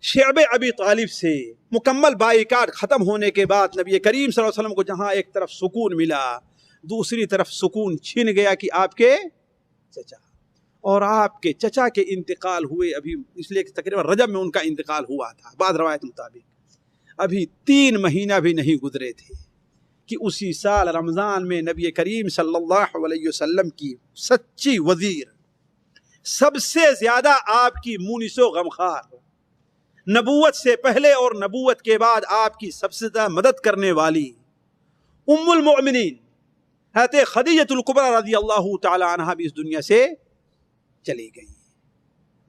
شعب ابی طالب سے مکمل بائیکاٹ ختم ہونے کے بعد نبی کریم صلی اللہ علیہ وسلم کو جہاں ایک طرف سکون ملا، دوسری طرف سکون چھن گیا کہ آپ کے چچا، اور آپ کے چچا کے انتقال ہوئے ابھی، اس لیے کہ تقریباً رجب میں ان کا انتقال ہوا تھا، بعض روایت مطابق ابھی 3 مہینہ بھی نہیں گزرے تھے کہ اسی سال رمضان میں نبی کریم صلی اللہ علیہ وسلم کی سچی وزیر، سب سے زیادہ آپ کی مونس و غمخوار، نبوت سے پہلے اور نبوت کے بعد آپ کی سب سے زیادہ مدد کرنے والی المؤمنین حضرت خدیجہ الکبریٰ رضی اللہ تعالی عنہا بھی اس دنیا سے چلی گئی.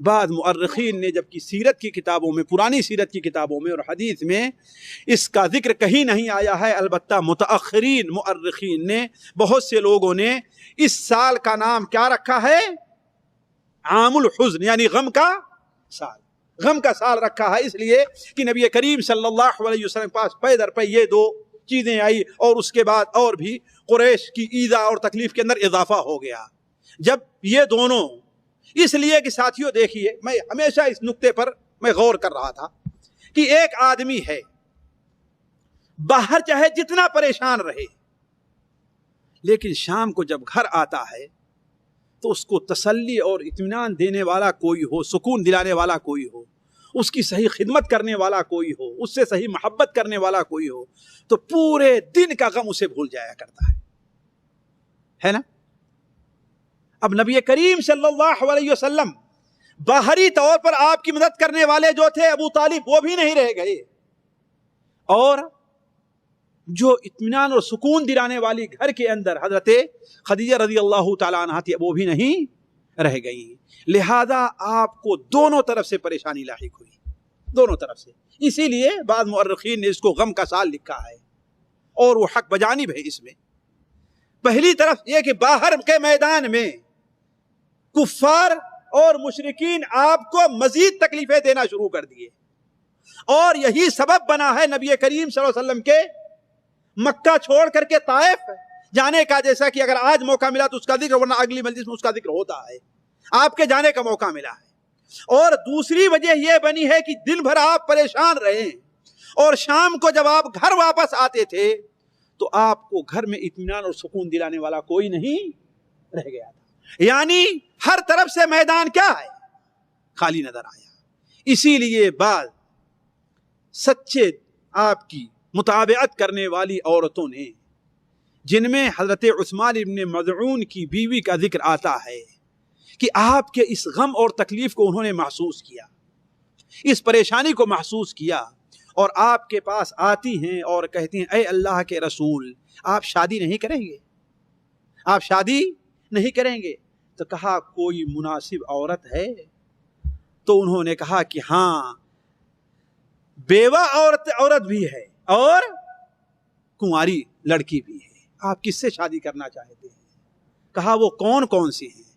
بعض مؤرخین نے جبکہ سیرت کی کتابوں میں، پرانی سیرت کی کتابوں میں اور حدیث میں اس کا ذکر کہیں نہیں آیا ہے، البتہ متأخرین مؤرخین نے، بہت سے لوگوں نے اس سال کا نام کیا رکھا ہے؟ عام الحزن، یعنی غم کا سال. غم کا سال رکھا ہے اس لیے کہ نبی کریم صلی اللہ علیہ وسلم کے پاس پے در پے یہ دو چیزیں آئی، اور اس کے بعد اور بھی قریش کی ایذا اور تکلیف کے اندر اضافہ ہو گیا. جب یہ دونوں، اس لیے کہ ساتھیوں دیکھیے، میں ہمیشہ اس نقطے پر میں غور کر رہا تھا کہ ایک آدمی ہے، باہر چاہے جتنا پریشان رہے، لیکن شام کو جب گھر آتا ہے تو اس کو تسلی اور اطمینان دینے والا کوئی ہو، سکون دلانے والا کوئی ہو، اس کی صحیح خدمت کرنے والا کوئی ہو، اس سے صحیح محبت کرنے والا کوئی ہو، تو پورے دن کا غم اسے بھول جایا کرتا ہے نا. اب نبی کریم صلی اللہ علیہ وسلم باہری طور پر آپ کی مدد کرنے والے جو تھے ابو طالب، وہ بھی نہیں رہ گئے، اور جو اطمینان اور سکون دلانے والی گھر کے اندر حضرت خدیجہ رضی اللہ تعالیٰ عنہا تھی، وہ بھی نہیں رہ گئی. لہذا آپ کو دونوں طرف سے پریشانی لاحق ہوئی، دونوں طرف سے. اسی لیے بعض مؤرخین نے اس کو غم کا سال لکھا ہے، اور وہ حق بجانب ہے اس میں. پہلی طرف یہ کہ باہر کے میدان میں کفار اور مشرکین آپ کو مزید تکلیفیں دینا شروع کر دیے، اور یہی سبب بنا ہے نبی کریم صلی اللہ علیہ وسلم کے مکہ چھوڑ کر کے طائف جانے کا. جیسا کہ اگر آج موقع ملا تو اس کا ذکر، ورنہ اگلی مجلس میں اس کا ذکر ہوتا ہے. آپ کے جانے کا موقع ملا ہے. اور دوسری وجہ یہ بنی ہے کہ دن بھر آپ پریشان رہے، اور شام کو جب آپ گھر واپس آتے تھے تو آپ کو گھر میں اطمینان اور سکون دلانے والا کوئی نہیں رہ گیا تھا. یعنی ہر طرف سے میدان کیا ہے؟ خالی نظر آیا. اسی لیے بعد سچے آپ کی مطابعت کرنے والی عورتوں نے، جن میں حضرت عثمان ابن مظعون کی بیوی کا ذکر آتا ہے، کہ آپ کے اس غم اور تکلیف کو انہوں نے محسوس کیا، اس پریشانی کو محسوس کیا، اور آپ کے پاس آتی ہیں اور کہتی ہیں اے اللہ کے رسول، آپ شادی نہیں کریں گے؟ آپ شادی نہیں کریں گے؟ تو کہا کوئی مناسب عورت ہے؟ تو انہوں نے کہا کہ ہاں، بیوہ عورت بھی ہے اور کنواری لڑکی بھی ہے، آپ کس سے شادی کرنا چاہتے ہیں؟ کہا وہ کون کون سی ہیں؟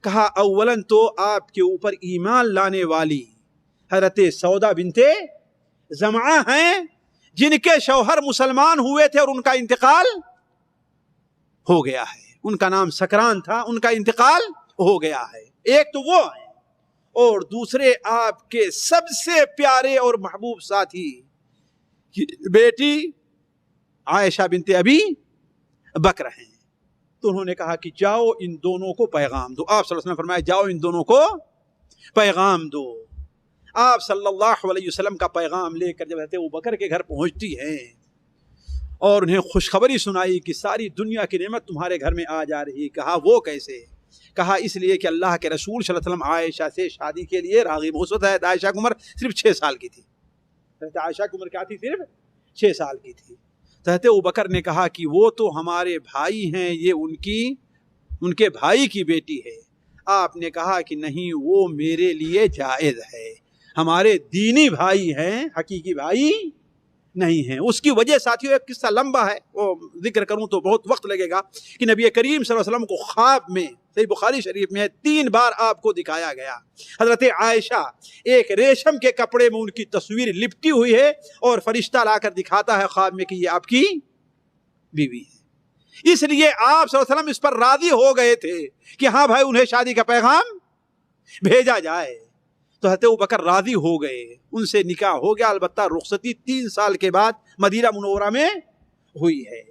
کہا اولاً تو آپ کے اوپر ایمان لانے والی حضرت سودا بنت زمعہ ہیں، جن کے شوہر مسلمان ہوئے تھے اور ان کا انتقال ہو گیا ہے. ان کا نام سکران تھا، ان کا انتقال ہو گیا ہے. ایک تو وہ ہیں، اور دوسرے آپ کے سب سے پیارے اور محبوب ساتھی بیٹی عائشہ بنت ابی بکر ہیں. تو انہوں نے کہا کہ جاؤ ان دونوں کو پیغام دو. آپ صلی اللہ علیہ وسلم فرمایا جاؤ ان دونوں کو پیغام دو. آپ صلی اللہ علیہ وسلم کا پیغام لے کر جب حضرت ابوبکر کے گھر پہنچتی ہیں اور انہیں خوشخبری سنائی کہ ساری دنیا کی نعمت تمہارے گھر میں آ جا رہی. کہا وہ کیسے؟ کہا اس لیے کہ اللہ کے رسول صلی اللہ علیہ وسلم عائشہ سے شادی کے لیے راغب. اس وقت عائشہ کی عمر صرف 6 سال کی تھی. عائشہ کی عمر کیا تھی؟ صرف 6 سال کی تھی. حضرت ابوبکر نے کہا کہ وہ تو ہمارے بھائی ہیں، یہ ان کے بھائی کی بیٹی ہے. آپ نے کہا کہ نہیں، وہ میرے لیے جائز ہے، ہمارے دینی بھائی ہیں، حقیقی بھائی نہیں ہیں. اس کی وجہ ساتھیوں ایک قصہ لمبا ہے، وہ ذکر کروں تو بہت وقت لگے گا، کہ نبی کریم صلی اللہ علیہ وسلم کو خواب میں، صحیح بخاری شریف میں 3 بار آپ کو دکھایا گیا. حضرت عائشہ ایک ریشم کے کپڑے میں ان کی تصویر لپٹی ہوئی ہے، اور فرشتہ لا کر دکھاتا ہے خواب میں کہ یہ آپ کی بیوی ہے. اس لیے آپ صلی اللہ علیہ وسلم اس پر راضی ہو گئے تھے کہ ہاں بھائی انہیں شادی کا پیغام بھیجا جائے. تو حضرت ابوبکر راضی ہو گئے، ان سے نکاح ہو گیا. البتہ رخصتی 3 سال کے بعد مدینہ منورہ میں ہوئی ہے.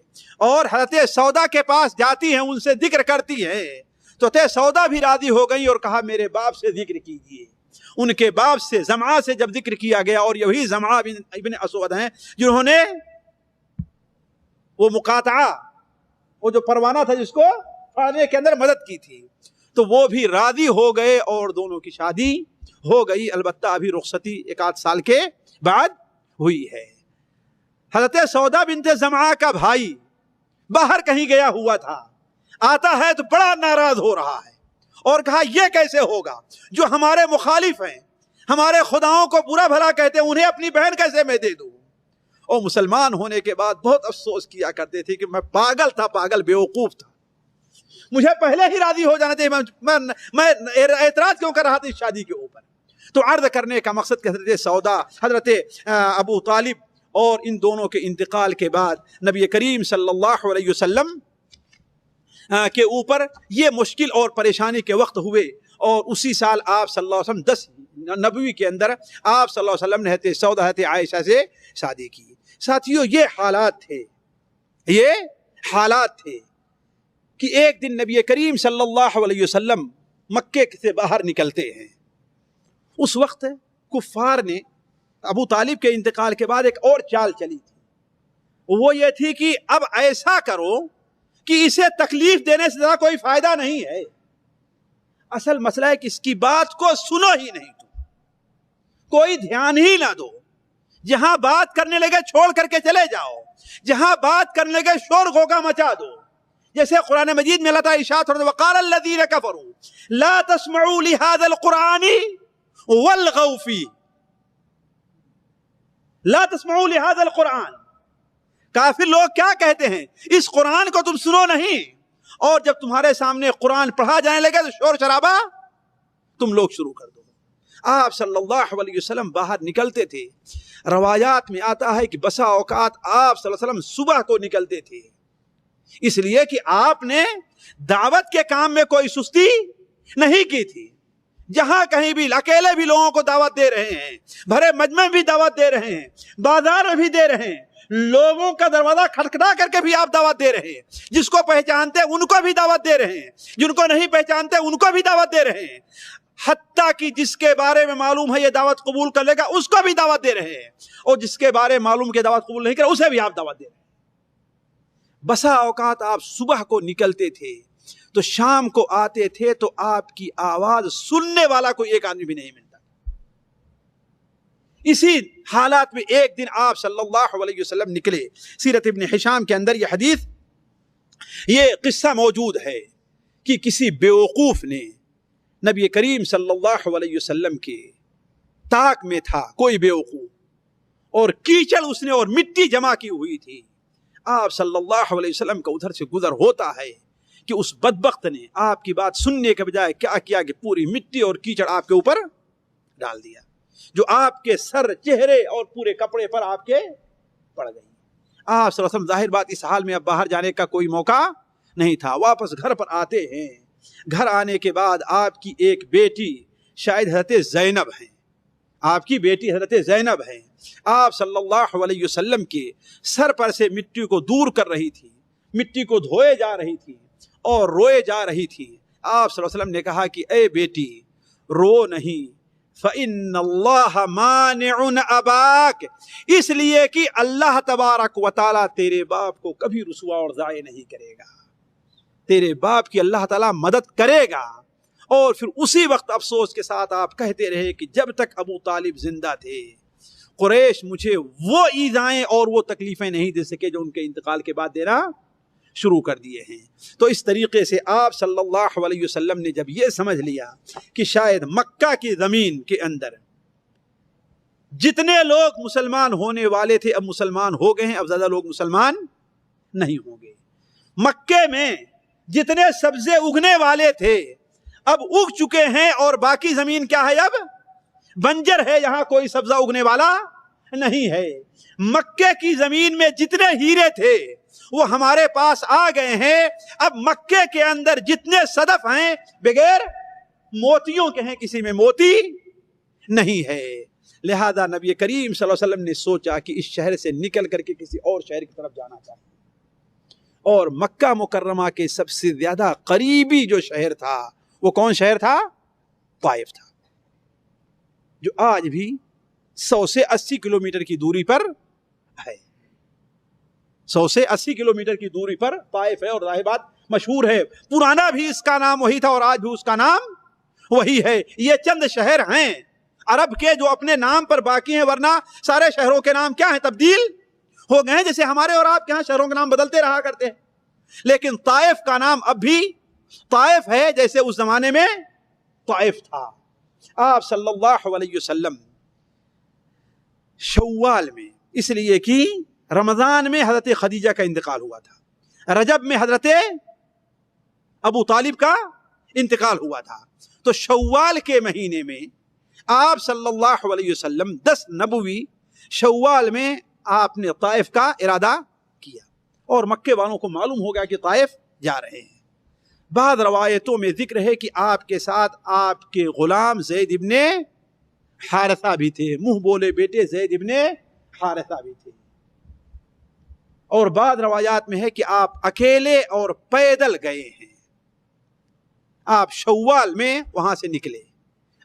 اور حضرت سودا کے پاس جاتی ہیں، ان سے ذکر کرتی ہیں، تو حضرت سودا بھی راضی ہو گئی اور کہا میرے باپ سے ذکر کیجیے. ان کے باپ سے زمعہ سے جب ذکر کیا گیا، اور یہی زمعہ ابن اسود ہیں جنہوں نے وہ مقاطعہ، وہ جو پروانہ تھا جس کو پھاڑنے کے اندر مدد کی تھی، تو وہ بھی راضی ہو گئے اور دونوں کی شادی ہو گئی. البتہ ابھی رخصتی 1 سال کے بعد ہوئی ہے. حضرت سودا بنت زمعہ کا بھائی باہر کہیں گیا ہوا تھا، آتا ہے تو بڑا ناراض ہو رہا ہے اور کہا یہ کیسے ہوگا، جو ہمارے مخالف ہیں، ہمارے خداؤں کو برا بھلا کہتے ہیں، انہیں اپنی بہن کیسے میں دے دوں؟ اور مسلمان ہونے کے بعد بہت افسوس کیا کرتے تھے کہ میں پاگل تھا، پاگل بیوقوف تھا، مجھے پہلے ہی راضی ہو جانا چاہیے، میں اعتراض کیوں کر رہا تھا اس شادی کے اوپر؟ تو عرض کرنے کا مقصد کہ حضرت سودا، حضرت ابو طالب اور ان دونوں کے انتقال کے بعد نبی کریم صلی اللہ علیہ وسلم کے اوپر یہ مشکل اور پریشانی کے وقت ہوئے، اور اسی سال آپ صلی اللہ علیہ وسلم 10 نبوی کے اندر آپ صلی اللہ علیہ وسلم نے حضرت سودا حضرت عائشہ سے شادی کی۔ ساتھیوں، یہ حالات تھے کہ ایک دن نبی کریم صلی اللہ علیہ وسلم مکے سے باہر نکلتے ہیں۔ اس وقت کفار نے ابو طالب کے انتقال کے بعد ایک اور چال چلی تھی، وہ یہ تھی کہ اب ایسا کرو کہ اسے تکلیف دینے سے زیادہ کوئی فائدہ نہیں ہے، اصل مسئلہ ہے کہ اس کی بات کو سنو ہی نہیں، کوئی دھیان ہی نہ دو، جہاں بات کرنے لگے چھوڑ کر کے چلے جاؤ، جہاں بات کرنے لگے شور غوغا مچا دو۔ جیسے قرآن مجید میں اللہ تعالیٰ ارشاد فرماتا ہے وقال الذین کفروا لا تسمعوا لهذا القرآن والغوا فیہ، لا تسمعوا لهذا القرآن، کافر لوگ کیا کہتے ہیں، اس قرآن کو تم سنو نہیں، اور جب تمہارے سامنے قرآن پڑھا جانے لگے تو شور شرابہ تم لوگ شروع کر دو۔ آپ صلی اللہ علیہ وسلم باہر نکلتے تھے، روایات میں آتا ہے کہ بسا اوقات آپ صلی اللہ علیہ وسلم صبح کو نکلتے تھے، اس لیے کہ آپ نے دعوت کے کام میں کوئی سستی نہیں کی تھی۔ جہاں کہیں بھی اکیلے بھی لوگوں کو دعوت دے رہے ہیں، بھرے مجمع میں بھی دعوت دے رہے ہیں، بازار میں بھی دے رہے ہیں، لوگوں کا دروازہ کھٹکھٹا کر کے بھی آپ دعوت دے رہے ہیں، جس کو پہچانتے ان کو بھی دعوت دے رہے ہیں، جن کو نہیں پہچانتے ان کو بھی دعوت دے رہے ہیں، حتیٰ کہ جس کے بارے میں معلوم ہے یہ دعوت قبول کر لے گا اس کو بھی دعوت دے رہے ہیں، اور جس کے بارے میں معلوم کہ دعوت قبول نہیں کرے اسے بھی آپ دعوت دے رہے ہیں۔ بسا اوقات آپ صبح کو نکلتے تھے تو شام کو آتے تھے تو آپ کی آواز سننے والا کوئی ایک آدمی بھی نہیں ملتا۔ اسی حالات میں ایک دن آپ صلی اللہ علیہ وسلم نکلے۔ سیرت ابن ہشام کے اندر یہ قصہ موجود ہے کہ کسی بیوقوف نے نبی کریم صلی اللہ علیہ وسلم کے طاق میں تھا کوئی بیوقوف، اور کیچڑ اس نے اور مٹی جمع کی ہوئی تھی۔ آپ صلی اللہ علیہ وسلم کا ادھر سے گزر ہوتا ہے کہ اس بدبخت نے آپ کی بات سننے کے بجائے کیا کیا کہ پوری مٹی اور کیچڑ آپ کے اوپر ڈال دیا، جو آپ کے سر، چہرے اور پورے کپڑے پر آپ کے پڑ گئی۔ آپ صلی اللہ علیہ وسلم ظاہر بات اس حال میں اب باہر جانے کا کوئی موقع نہیں تھا، واپس گھر پر آتے ہیں۔ گھر آنے کے بعد آپ کی ایک بیٹی شاید حضرت زینب ہیں، آپ کی بیٹی حضرت زینب ہیں، آپ صلی اللہ علیہ وسلم کے سر پر سے مٹی کو دور کر رہی تھی، مٹی کو دھوئے جا رہی تھی اور روئے جا رہی تھی۔ آپ صلی اللہ علیہ وسلم نے کہا کہ اے بیٹی رو نہیں، فَإِنَّ اللَّهَ مَانِعٌ أَبَاكَ، اس لیے کہ اللہ تبارک و تعالیٰ تیرے باپ کو کبھی رسوا اور ضائع نہیں کرے گا، تیرے باپ کی اللہ تعالیٰ مدد کرے گا۔ اور پھر اسی وقت افسوس کے ساتھ آپ کہتے رہے کہ جب تک ابو طالب زندہ تھے قریش مجھے وہ ایذائیں اور وہ تکلیفیں نہیں دے سکے جو ان کے انتقال کے بعد دینا شروع کر دیے ہیں۔ تو اس طریقے سے آپ صلی اللہ علیہ وسلم نے جب یہ سمجھ لیا کہ شاید مکہ کی زمین کے اندر جتنے لوگ مسلمان ہونے والے تھے اب مسلمان ہو گئے ہیں، اب زیادہ لوگ مسلمان نہیں ہوں گے، مکے میں جتنے سبزے اگنے والے تھے اب اگ چکے ہیں، اور باقی زمین کیا ہے، اب بنجر ہے، یہاں کوئی سبزہ اگنے والا نہیں ہے۔ مکے کی زمین میں جتنے ہیرے تھے وہ ہمارے پاس آ گئے ہیں، اب مکے کے اندر جتنے صدف ہیں بغیر موتیوں کے ہیں، کسی میں موتی نہیں ہے۔ لہذا نبی کریم صلی اللہ علیہ وسلم نے سوچا کہ اس شہر سے نکل کر کے کسی اور شہر کی طرف جانا چاہیے، اور مکہ مکرمہ کے سب سے زیادہ قریبی جو شہر تھا وہ کون شہر تھا؟ طائف تھا، جو آج بھی 100 سے 80 کلومیٹر کی دوری پر ہے۔ 100 سے 80 کلومیٹر کی دوری پر طائف ہے، اور ظاہر بات مشہور ہے، پرانا بھی اس کا نام وہی تھا اور آج بھی اس کا نام وہی ہے۔ یہ چند شہر ہیں عرب کے جو اپنے نام پر باقی ہیں، ورنہ سارے شہروں کے نام کیا ہیں؟ تبدیل ہو گئے ہیں، جیسے ہمارے اور آپ کے ہاں شہروں کے نام بدلتے رہا کرتے ہیں، لیکن طائف کا نام اب بھی طائف ہے جیسے اس زمانے میں طائف تھا. آپ صلی اللہ علیہ وسلم شوال میں اس لیے کہ رمضان میں حضرت خدیجہ کا انتقال ہوا تھا، رجب میں حضرت ابو طالب کا انتقال ہوا تھا، تو شوال کے مہینے میں آپ صلی اللہ علیہ وسلم 10 نبوی شوال میں آپ نے طائف کا ارادہ کیا، اور مکے والوں کو معلوم ہو گیا کہ طائف جا رہے ہیں. بعض روایتوں میں ذکر ہے کہ آپ کے ساتھ آپ کے غلام زید ابن حارثہ بھی تھے، منہ بولے بیٹے زید ابن حارثہ بھی تھے. اور بعض روایات میں ہے کہ آپ اکیلے اور پیدل گئے ہیں. آپ شوال میں وہاں سے نکلے،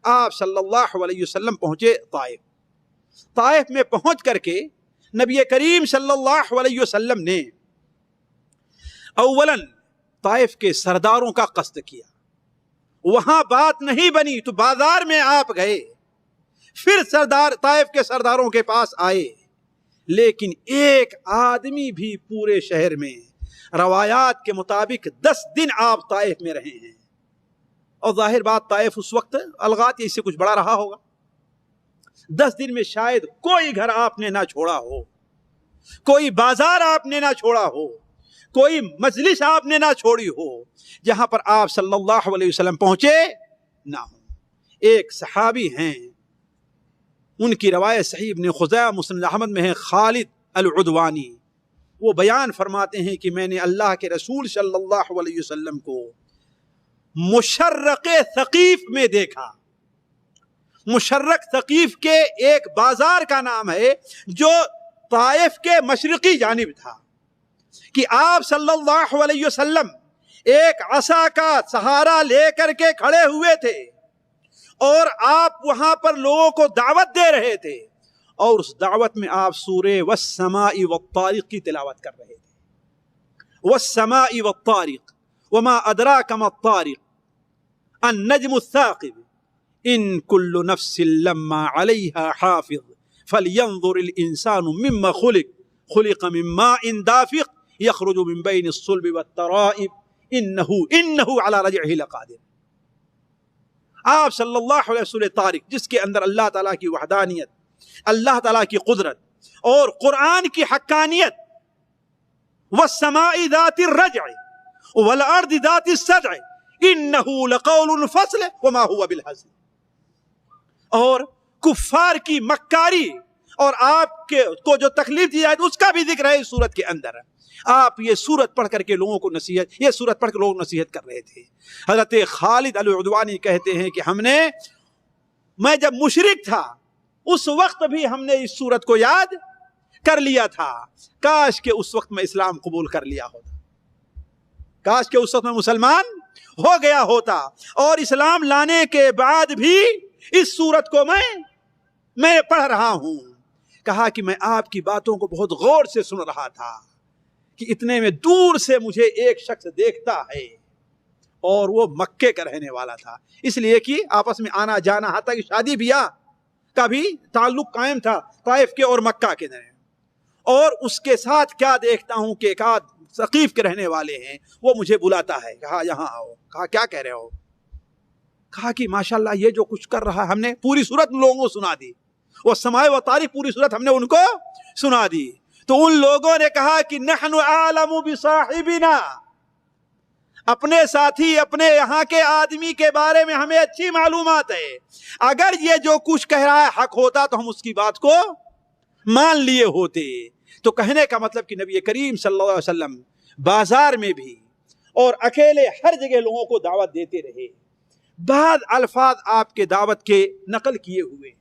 آپ صلی اللہ علیہ وسلم پہنچے طائف. طائف میں پہنچ کر کے نبی کریم صلی اللہ علیہ وسلم نے اولاً طائف کے سرداروں کا قصد کیا. وہاں بات نہیں بنی تو بازار میں آپ گئے، پھر طائف کے سرداروں کے پاس آئے، لیکن ایک آدمی بھی پورے شہر میں روایات کے مطابق 10 دن آپ طائف میں رہے ہیں. اور ظاہر بات طائف اس وقت الغات اس سے کچھ بڑا رہا ہوگا. 10 دن میں شاید کوئی گھر آپ نے نہ چھوڑا ہو، کوئی بازار آپ نے نہ چھوڑا ہو، کوئی مجلس آپ نے نہ چھوڑی ہو جہاں پر آپ صلی اللہ علیہ وسلم پہنچے نہ ہو. ایک صحابی ہیں، ان کی روایت صحیح ابن خزیمہ مسند احمد میں ہے، خالد العدوانی، وہ بیان فرماتے ہیں کہ میں نے اللہ کے رسول صلی اللہ علیہ وسلم کو مشرق ثقیف میں دیکھا. مشرق ثقیف کے ایک بازار کا نام ہے جو طائف کے مشرقی جانب تھا، کہ آپ صلی اللہ علیہ وسلم ایک عصا کا سہارا لے کر کے کھڑے ہوئے تھے اور آپ وہاں پر لوگوں کو دعوت دے رہے تھے، اور اس دعوت میں آپ سورہ والسماء والطارق کی تلاوت کر رہے تھے. والسماء والطارق وما ادراک ما الطارق النجم الثاقب ان كل نفس لما عليها حافظ فلينظر الانسان مما خلق من ماء دافق يخرج من بين الصلب والترائب انه على رجعه لقادر. آپ صلی اللہ علیہ وسلم طارق، جس کے اندر اللہ تعالیٰ کی وحدانیت، اللہ تعالیٰ کی قدرت اور قرآن کی حقانیت، والسماء ذات الرجع والارض ذات الصدع انه لقول فصل وما هو بالهزل، اور کفار کی مکاری اور آپ کو جو تکلیف دی جائے اس کا بھی ذکر ہے اس سورت کے اندر. آپ یہ سورت پڑھ کر کے لوگوں کو یہ سورت پڑھ کے لوگوں کو نصیحت کر رہے تھے. حضرت خالد العدوانی کہتے ہیں کہ میں جب مشرک تھا اس وقت بھی ہم نے اس سورت کو یاد کر لیا تھا. کاش کہ اس وقت میں اسلام قبول کر لیا ہوتا، کاش کہ اس وقت میں مسلمان ہو گیا ہوتا، اور اسلام لانے کے بعد بھی اس سورت کو میں پڑھ رہا ہوں. کہا کہ میں آپ کی باتوں کو بہت غور سے سن رہا تھا کہ اتنے میں دور سے مجھے ایک شخص دیکھتا ہے، اور وہ مکے کا رہنے والا تھا، اس لیے کہ آپس میں آنا جانا حتیٰ کہ شادی بیاہ کا بھی تعلق قائم تھا طائف کے اور مکہ کے درمیان. اور اس کے ساتھ کیا دیکھتا ہوں کہ ایک آدھ ثقیف کے رہنے والے ہیں، وہ مجھے بلاتا ہے. کہا یہاں آؤ. کہا کیا کہہ رہے ہو؟ کہا کہ ماشاءاللہ یہ جو کچھ کر رہا، ہم نے پوری صورت لوگوں کو سنا دی، وہ سماء و طارق پوری صورت ہم نے ان کو سنا دی. تو ان لوگوں نے کہا کہ نحن اعلم بصاحبنا، اپنے ساتھی، اپنے یہاں کے آدمی کے بارے میں ہمیں اچھی معلومات ہے، اگر یہ جو کچھ کہہ رہا ہے حق ہوتا تو ہم اس کی بات کو مان لیے ہوتے. تو کہنے کا مطلب کہ نبی کریم صلی اللہ علیہ وسلم بازار میں بھی اور اکیلے ہر جگہ لوگوں کو دعوت دیتے رہے. بعض الفاظ آپ کے دعوت کے نقل کیے ہوئے ہیں،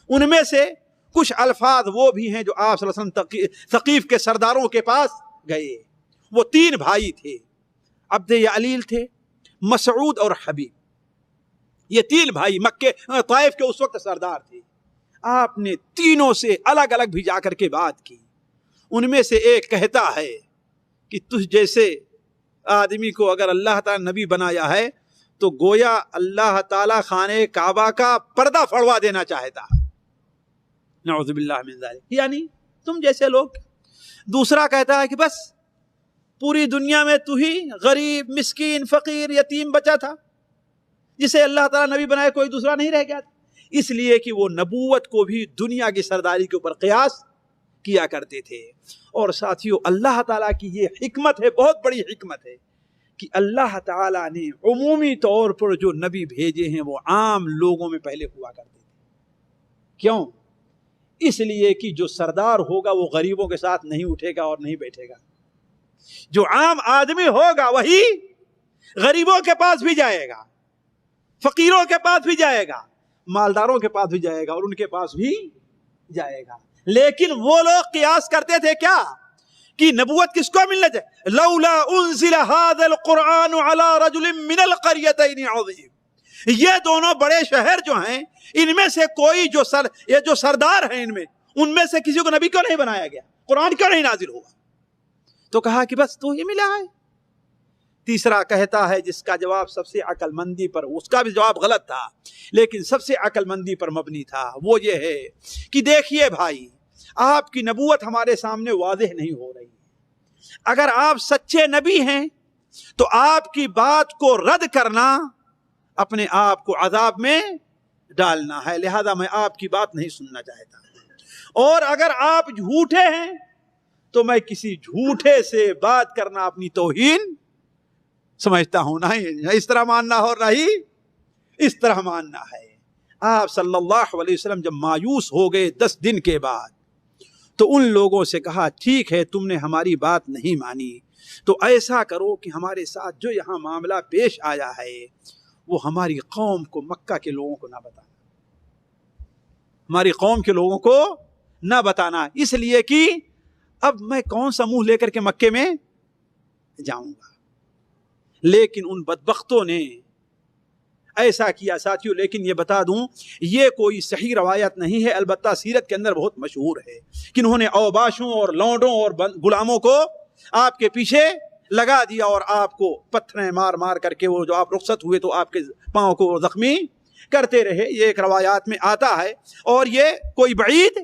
ان میں سے کچھ الفاظ وہ بھی ہیں جو آپ صلی اللہ علیہ وسلم ثقیف کے سرداروں کے پاس گئے. وہ 3 بھائی تھے، عبد یعلیل تھے، مسعود اور حبیب. یہ 3 بھائی مکے طائف کے اس وقت سردار تھے. آپ نے تینوں سے الگ الگ بھی جا کر کے بات کی. ان میں سے ایک کہتا ہے کہ تجھ جیسے آدمی کو اگر اللہ تعالیٰ نبی بنایا ہے تو گویا اللہ تعالیٰ خانہ کعبہ کا پردہ پھڑوا دینا چاہتا ہے. نعوذ باللہ من ذالک، یعنی تم جیسے لوگ. دوسرا کہتا ہے کہ بس پوری دنیا میں تو ہی غریب مسکین فقیر یتیم بچا تھا جسے اللہ تعالیٰ نبی بنائے، کوئی دوسرا نہیں رہ گیا تھا، اس لیے کہ وہ نبوت کو بھی دنیا کی سرداری کے اوپر قیاس کیا کرتے تھے۔ اور ساتھیو اللہ تعالیٰ کی یہ حکمت ہے، بہت بڑی حکمت ہے کہ اللہ تعالیٰ نے عمومی طور پر جو نبی بھیجے ہیں وہ عام لوگوں میں پہلے ہوا کرتے تھے۔ کیوں؟ اس لیے کہ جو سردار ہوگا وہ غریبوں کے ساتھ نہیں اٹھے گا اور نہیں بیٹھے گا، جو عام آدمی ہوگا وہی غریبوں کے پاس بھی جائے گا، فقیروں کے پاس بھی جائے گا، مالداروں کے پاس بھی جائے گا اور ان کے پاس بھی جائے گا۔ لیکن وہ لوگ قیاس کرتے تھے کیا کہ نبوت کس کو ملنا چاہیے؟ لولا انزل هذا القرآن على رجل من القريتين عظيم، یہ دونوں بڑے شہر جو ہیں ان میں سے کوئی جو سردار ہیں ان میں سے کسی کو نبی کیوں نہیں بنایا گیا، قرآن کیوں نہیں نازل ہوا؟ تو کہا کہ بس تو ہی ملا ہے۔ تیسرا کہتا ہے جس کا جواب سب سے عقل مندی پر، اس کا بھی جواب غلط تھا لیکن سب سے عقل مندی پر مبنی تھا، وہ یہ ہے کہ دیکھیے بھائی آپ کی نبوت ہمارے سامنے واضح نہیں ہو رہی ہے، اگر آپ سچے نبی ہیں تو آپ کی بات کو رد کرنا اپنے آپ کو عذاب میں ڈالنا ہے، لہذا میں آپ کی بات نہیں سننا چاہتا، اور اگر آپ جھوٹے ہیں تو میں کسی جھوٹے سے بات کرنا اپنی توہین سمجھتا ہوں، نہ اس طرح ماننا ہو نہ ہی اس طرح ماننا ہے۔ آپ صلی اللہ علیہ وسلم جب مایوس ہو گئے 10 دن کے بعد تو ان لوگوں سے کہا ٹھیک ہے تم نے ہماری بات نہیں مانی تو ایسا کرو کہ ہمارے ساتھ جو یہاں معاملہ پیش آیا ہے وہ ہماری قوم کو، مکہ کے لوگوں کو نہ بتانا، ہماری قوم کے لوگوں کو نہ بتانا، اس لیے کہ اب میں کون سا منہ لے کر کے مکے میں جاؤں گا۔ لیکن ان بدبختوں نے ایسا کیا ساتھیوں، لیکن یہ بتا دوں یہ کوئی صحیح روایت نہیں ہے، البتہ سیرت کے اندر بہت مشہور ہے کہ انہوں نے اوباشوں اور لونڈوں اور غلاموں کو آپ کے پیچھے لگا دیا اور آپ کو پتھریں مار مار کر کے وہ جو آپ رخصت ہوئے تو آپ کے پاؤں کو زخمی کرتے رہے، یہ ایک روایات میں آتا ہے، اور یہ کوئی بعید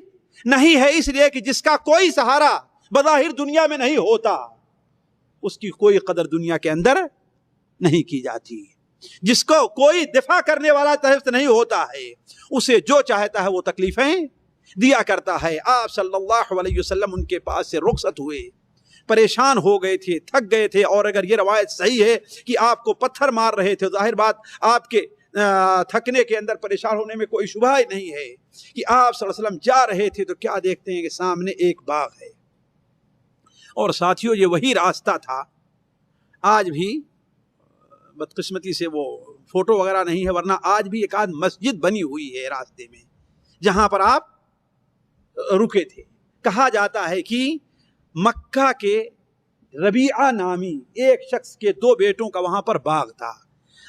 نہیں ہے، اس لیے کہ جس کا کوئی سہارا بظاہر دنیا میں نہیں ہوتا اس کی کوئی قدر دنیا کے اندر نہیں کی جاتی، جس کو کوئی دفاع کرنے والا طرف نہیں ہوتا ہے اسے جو چاہتا ہے وہ تکلیفیں دیا کرتا ہے۔ آپ صلی اللہ علیہ وسلم ان کے پاس سے رخصت ہوئے، پریشان ہو گئے تھے، تھک گئے تھے، اور اگر یہ روایت صحیح ہے کہ آپ کو پتھر مار رہے تھے، ظاہر بات آپ کے تھکنے کے اندر پریشان ہونے میں کوئی شبہ ہی نہیں ہے کہ آپ صلی اللہ علیہ وسلم جا رہے تھے تو کیا دیکھتے ہیں کہ سامنے ایک باغ ہے، اور ساتھیوں یہ وہی راستہ تھا، آج بھی بدقسمتی سے وہ فوٹو وغیرہ نہیں ہے، ورنہ آج بھی ایک آدھ مسجد بنی ہوئی ہے راستے میں جہاں پر آپ رکے تھے۔ کہا جاتا ہے کہ مکہ کے ربیعہ نامی ایک شخص کے 2 بیٹوں کا وہاں پر باغ تھا،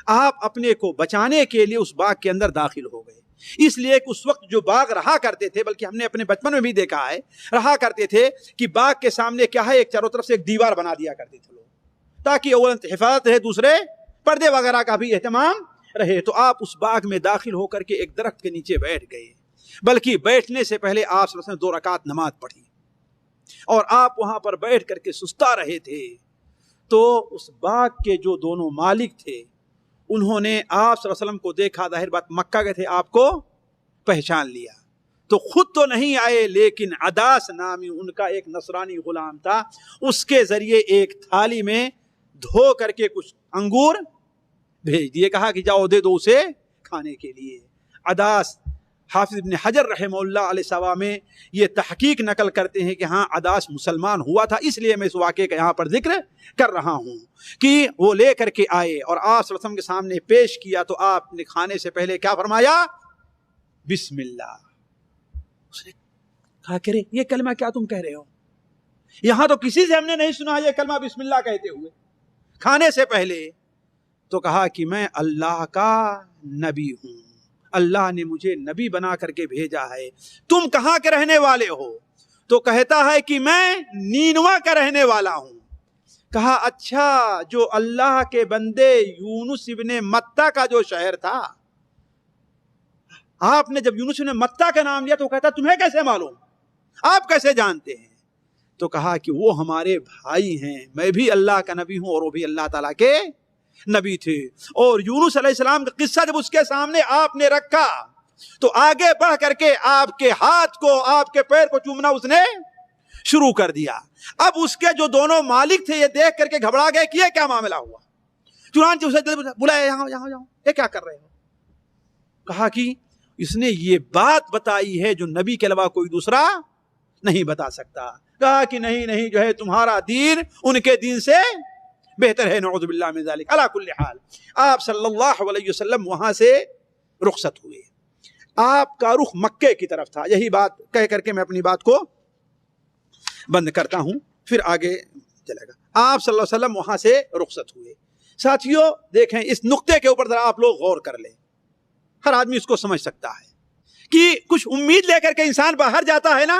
آپ اپنے کو بچانے کے لیے اس باغ کے اندر داخل ہو گئے، اس لیے کہ اس وقت جو باغ رہا کرتے تھے، بلکہ ہم نے اپنے بچپن میں بھی دیکھا ہے رہا کرتے تھے کہ باغ کے سامنے کیا ہے، ایک چاروں طرف سے ایک دیوار بنا دیا کرتے تھے لوگ، تاکہ اول حفاظت رہے، دوسرے پردے وغیرہ کا بھی اہتمام رہے۔ تو آپ اس باغ میں داخل ہو کر کے ایک درخت کے نیچے بیٹھ گئے، بلکہ بیٹھنے سے پہلے آپ صلی اللہ علیہ وسلم 2 رکعت نماز پڑھی، اور آپ وہاں پر بیٹھ کر کے سستا رہے تھے تو اس باغ کے جو دونوں مالک تھے انہوں نے آپ صلی اللہ علیہ وسلم کو دیکھا، ظاہر بات مکہ کے تھے، آپ کو پہچان لیا، تو خود تو نہیں آئے لیکن عداس نامی ان کا ایک نصرانی غلام تھا، اس کے ذریعے ایک تھالی میں دھو کر کے کچھ انگور بھیج دیے، کہا کہ جاؤ دے دو اسے کھانے کے لیے۔ عداس، حافظ ابن حجر رحمہ اللہ علیہ سوا میں یہ تحقیق نقل کرتے ہیں کہ ہاں عداس مسلمان ہوا تھا، اس لیے میں اس واقعے کا یہاں پر ذکر کر رہا ہوں کہ وہ لے کر کے آئے اور آپ صلی اللہ علیہ وسلم کے سامنے پیش کیا، تو آپ نے کھانے سے پہلے کیا فرمایا؟ بسم اللہ۔ اس نے کہا کہ یہ کلمہ کیا تم کہہ رہے ہو؟ یہاں تو کسی سے ہم نے نہیں سنا یہ کلمہ بسم اللہ کہتے ہوئے کھانے سے پہلے۔ تو کہا کہ میں اللہ کا نبی ہوں، اللہ نے مجھے نبی بنا کر کے بھیجا ہے، تم کہاں کے رہنے والے ہو؟ تو کہتا ہے کہ میں نینوا کا رہنے والا ہوں۔ کہا اچھا، جو اللہ کے بندے یونس ابن متہ کا جو شہر تھا، آپ نے جب یونس ابن متہ کا نام لیا تو کہتا تمہیں کیسے معلوم، آپ کیسے جانتے ہیں؟ تو کہا کہ وہ ہمارے بھائی ہیں، میں بھی اللہ کا نبی ہوں اور وہ بھی اللہ تعالیٰ کے نبی تھے. اور یونس علیہ السلام کا قصہ جب اس کے سامنے آپ نے رکھا تو آگے بڑھ کر کے آپ کے ہاتھ کو، آپ کے پیر کو چومنا اس نے شروع کر دیا. اب اس کے جو دونوں مالک تھے یہ دیکھ کر کے گھبرا گئے کہ یہ کیا معاملہ ہوا. چنانچہ اسے بلایا، یہاں یہاں جاؤ، یہ کیا کر رہے ہو؟ کہا کہ اس نے یہ بات بتائی ہے جو نبی کے علاوہ کوئی دوسرا نہیں بتا سکتا. کہا کہ نہیں جو ہے تمہارا دین ان کے دین سے بہتر ہے، نعوذ باللہ من ذالک. علی کل حال آپ صلی اللہ علیہ وسلم وہاں سے رخصت ہوئے. آپ کا رخ مکے کی طرف تھا. یہی بات کہہ کر کے میں اپنی بات کو بند کرتا ہوں، پھر آگے چلے گا. آپ صلی اللہ علیہ وسلم وہاں سے رخصت ہوئے. ساتھیوں دیکھیں اس نقطے کے اوپر ذرا آپ لوگ غور کر لیں. ہر آدمی اس کو سمجھ سکتا ہے کہ کچھ امید لے کر کے انسان باہر جاتا ہے نا،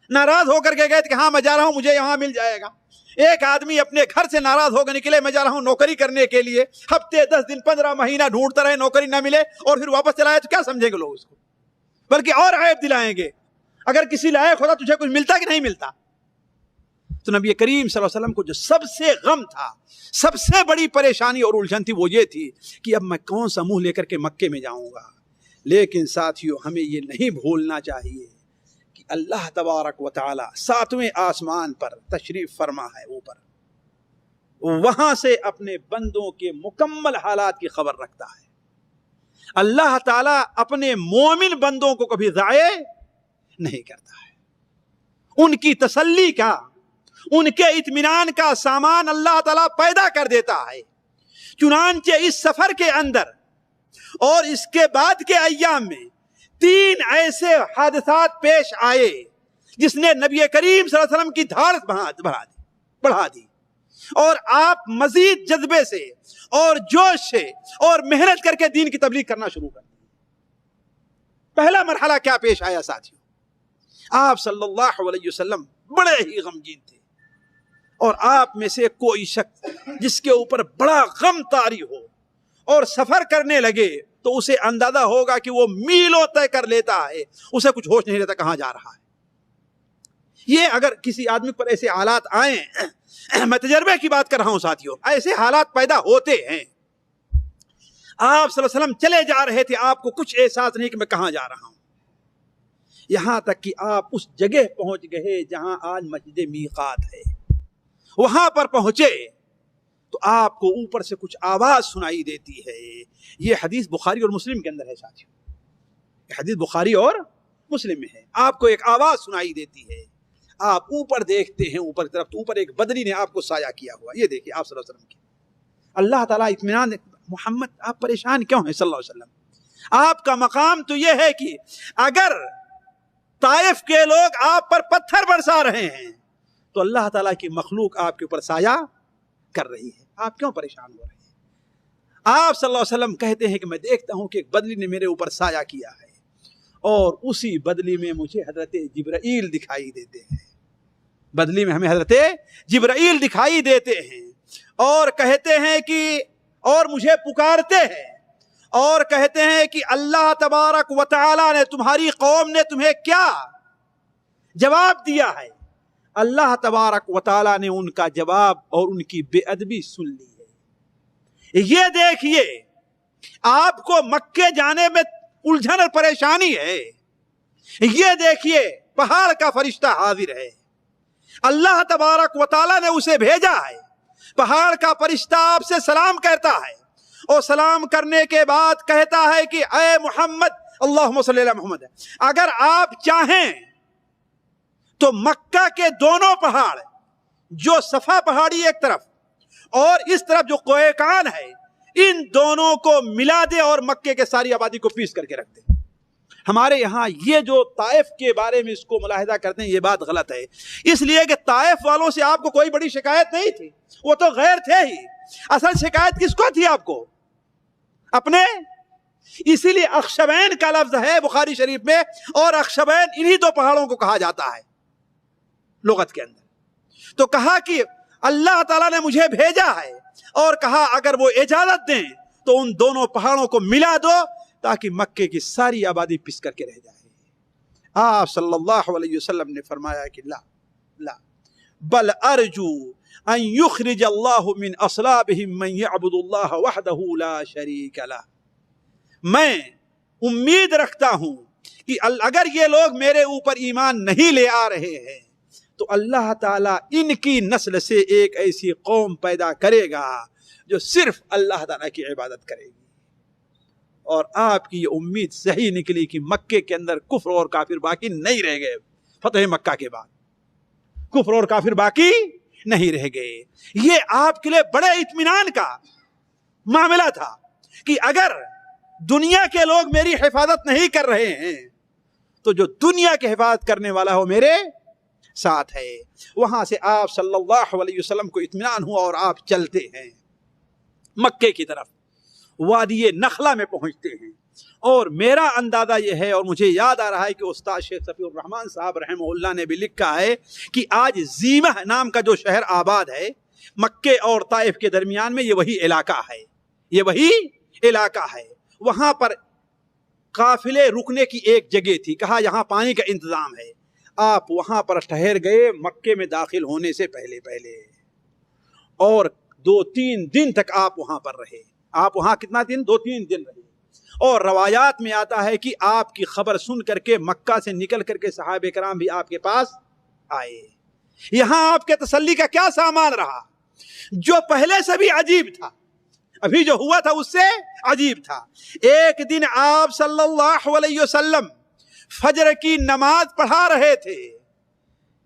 ناراض ہو کر کے گئے کہ ہاں میں جا رہا ہوں، مجھے یہاں مل جائے گا. ایک آدمی اپنے گھر سے ناراض ہو کر نکلے، میں جا رہا ہوں نوکری کرنے کے لیے، ہفتے 10 دن 15 مہینہ ڈھونڈتا رہے، نوکری نہ ملے اور پھر واپس چلا آئے تو کیا سمجھیں گے لوگ اس کو؟ بلکہ اور عیب دلائیں گے. اگر کسی لائق ہوتا تجھے کچھ ملتا کہ نہیں ملتا؟ تو نبی کریم صلی اللہ علیہ وسلم کو جو سب سے غم تھا، سب سے بڑی پریشانی اور الجھن تھی، وہ یہ تھی کہ اب میں کون سا منہ لے کر کے مکے میں جاؤں گا. لیکن ساتھیوں ہمیں یہ نہیں بھولنا چاہیے کہ اللہ تبارک و تعالی 7ویں آسمان پر تشریف فرما ہے اوپر، وہاں سے اپنے بندوں کے مکمل حالات کی خبر رکھتا ہے. اللہ تعالی اپنے مومن بندوں کو کبھی ضائع نہیں کرتا ہے. ان کی تسلی کا، ان کے اطمینان کا سامان اللہ تعالیٰ پیدا کر دیتا ہے. چنانچہ اس سفر کے اندر اور اس کے بعد کے ایام میں 3 ایسے حادثات پیش آئے جس نے نبی کریم صلی اللہ علیہ وسلم کی دھاڑ بڑھا دی اور آپ مزید جذبے سے اور جوش سے اور محنت کر کے دین کی تبلیغ کرنا شروع کر دی. پہلا مرحلہ کیا پیش آیا ساتھیوں؟ آپ صلی اللہ علیہ وسلم بڑے ہی غمگین تھے، اور آپ میں سے کوئی شخص جس کے اوپر بڑا غم طاری ہو اور سفر کرنے لگے تو اسے اندازہ ہوگا کہ وہ میلوں طے کر لیتا ہے، اسے کچھ ہوش نہیں رہتا کہاں جا رہا ہے. یہ اگر کسی آدمی پر ایسے حالات آئیں، میں تجربے کی بات کر رہا ہوں ساتھیوں، ایسے حالات پیدا ہوتے ہیں. آپ صلی اللہ علیہ وسلم چلے جا رہے تھے، آپ کو کچھ احساس نہیں کہ میں کہاں جا رہا ہوں، یہاں تک کہ آپ اس جگہ پہنچ گئے جہاں آج مسجد میقات ہے. وہاں پر پہنچے تو آپ کو اوپر سے کچھ آواز سنائی دیتی ہے. یہ حدیث بخاری اور مسلم کے اندر ہے ساتھیوں، یہ حدیث بخاری اور مسلم میں ہے. آپ کو ایک آواز سنائی دیتی ہے، آپ اوپر دیکھتے ہیں اوپر کی طرف تو اوپر ایک بدری نے آپ کو سایہ کیا ہوا. یہ دیکھیے آپ صلی اللہ علیہ وسلم کی. اللہ تعالیٰ اطمینان، محمد آپ پریشان کیوں ہیں صلی اللہ علیہ وسلم؟ آپ کا مقام تو یہ ہے کہ اگر طائف کے لوگ آپ پر پتھر برسا رہے ہیں تو اللہ تعالیٰ کی مخلوق آپ کے اوپر سایہ کر رہی ہے، آپ کیوں پریشان ہو رہے ہیں؟ آپ صلی اللہ علیہ وسلم کہتے ہیں کہ میں دیکھتا ہوں کہ ایک بدلی نے میرے اوپر سایہ کیا ہے اور اسی بدلی میں مجھے حضرت جبرائیل دکھائی دیتے ہیں. بدلی میں ہمیں حضرت جبرائیل دکھائی دیتے ہیں اور کہتے ہیں کہ اور مجھے پکارتے ہیں اور کہتے ہیں کہ اللہ تبارک و تعالی نے، تمہاری قوم نے تمہیں کیا جواب دیا ہے. اللہ تبارک و تعالی نے ان کا جواب اور ان کی بے ادبی سن لی ہے. یہ دیکھیے آپ کو مکے جانے میں الجھن اور پریشانی ہے، یہ دیکھیے پہاڑ کا فرشتہ حاضر ہے، اللہ تبارک و تعالی نے اسے بھیجا ہے. پہاڑ کا فرشتہ آپ سے سلام کہتا ہے اور سلام کرنے کے بعد کہتا ہے کہ اے محمد، اللہم صلی اللہ محمد، اگر آپ چاہیں تو مکہ کے دونوں پہاڑ، جو صفا پہاڑی ایک طرف اور اس طرف جو کوہ کان ہے، ان دونوں کو ملا دے اور مکے کے ساری آبادی کو پیس کر کے رکھ دے. ہمارے یہاں یہ جو طائف کے بارے میں اس کو ملاحظہ کرتے ہیں، یہ بات غلط ہے، اس لیے کہ طائف والوں سے آپ کو کوئی بڑی شکایت نہیں تھی، وہ تو غیر تھے ہی. اصل شکایت کس کو تھی؟ آپ کو اپنے. اسی لیے اخشبین کا لفظ ہے بخاری شریف میں، اور اخشبین انہی 2 پہاڑوں کو کہا جاتا ہے لغت کے اندر. تو کہا کہ اللہ تعالیٰ نے مجھے بھیجا ہے اور کہا اگر وہ اجازت دیں تو ان دونوں پہاڑوں کو ملا دو تاکہ مکے کی ساری آبادی پس کر کے رہ جائے. آپ صلی اللہ علیہ وسلم نے فرمایا کہ لا لا، بل ارجو ان یخرج اللہ من اصلابہم من یعبد اللہ وحدہ لا شریک لہ، میں امید رکھتا ہوں کہ اگر یہ لوگ میرے اوپر ایمان نہیں لے آ رہے ہیں تو اللہ تعالیٰ ان کی نسل سے ایک ایسی قوم پیدا کرے گا جو صرف اللہ تعالیٰ کی عبادت کرے گی۔ اور آپ کی یہ امید صحیح نکلی کہ مکے کے اندر کفر اور کافر باقی نہیں رہ گئے۔ فتح مکہ کے بعد کفر اور کافر باقی نہیں رہ گئے۔ یہ آپ کے لیے بڑے اطمینان کا معاملہ تھا کہ اگر دنیا کے لوگ میری حفاظت نہیں کر رہے ہیں تو جو دنیا کی حفاظت کرنے والا ہو میرے ساتھ ہے۔ وہاں سے آپ صلی اللہ علیہ وسلم کو اطمینان ہوا اور آپ چلتے ہیں مکے کی طرف، وادی نخلا میں پہنچتے ہیں۔ اور میرا اندازہ یہ ہے، اور مجھے یاد آ رہا ہے کہ استاد شیخ صفی الرحمان صاحب رحمہ اللہ نے بھی لکھا ہے کہ آج زیمہ نام کا جو شہر آباد ہے مکے اور طائف کے درمیان میں، یہ وہی علاقہ ہے، یہ وہی علاقہ ہے۔ وہاں پر قافلے رکنے کی ایک جگہ تھی، کہا یہاں پانی کا انتظام ہے۔ آپ وہاں پر ٹھہر گئے مکے میں داخل ہونے سے پہلے اور 2-3 دن تک آپ وہاں پر رہے۔ آپ وہاں کتنا دن؟ 2-3 دن رہے۔ اور روایات میں آتا ہے کہ آپ کی خبر سن کر کے مکہ سے نکل کر کے صحابہ کرام بھی آپ کے پاس آئے۔ یہاں آپ کے تسلی کا کیا سامان رہا؟ جو پہلے سے بھی عجیب تھا، ابھی جو ہوا تھا اس سے عجیب تھا۔ ایک دن آپ صلی اللہ علیہ وسلم فجر کی نماز پڑھا رہے تھے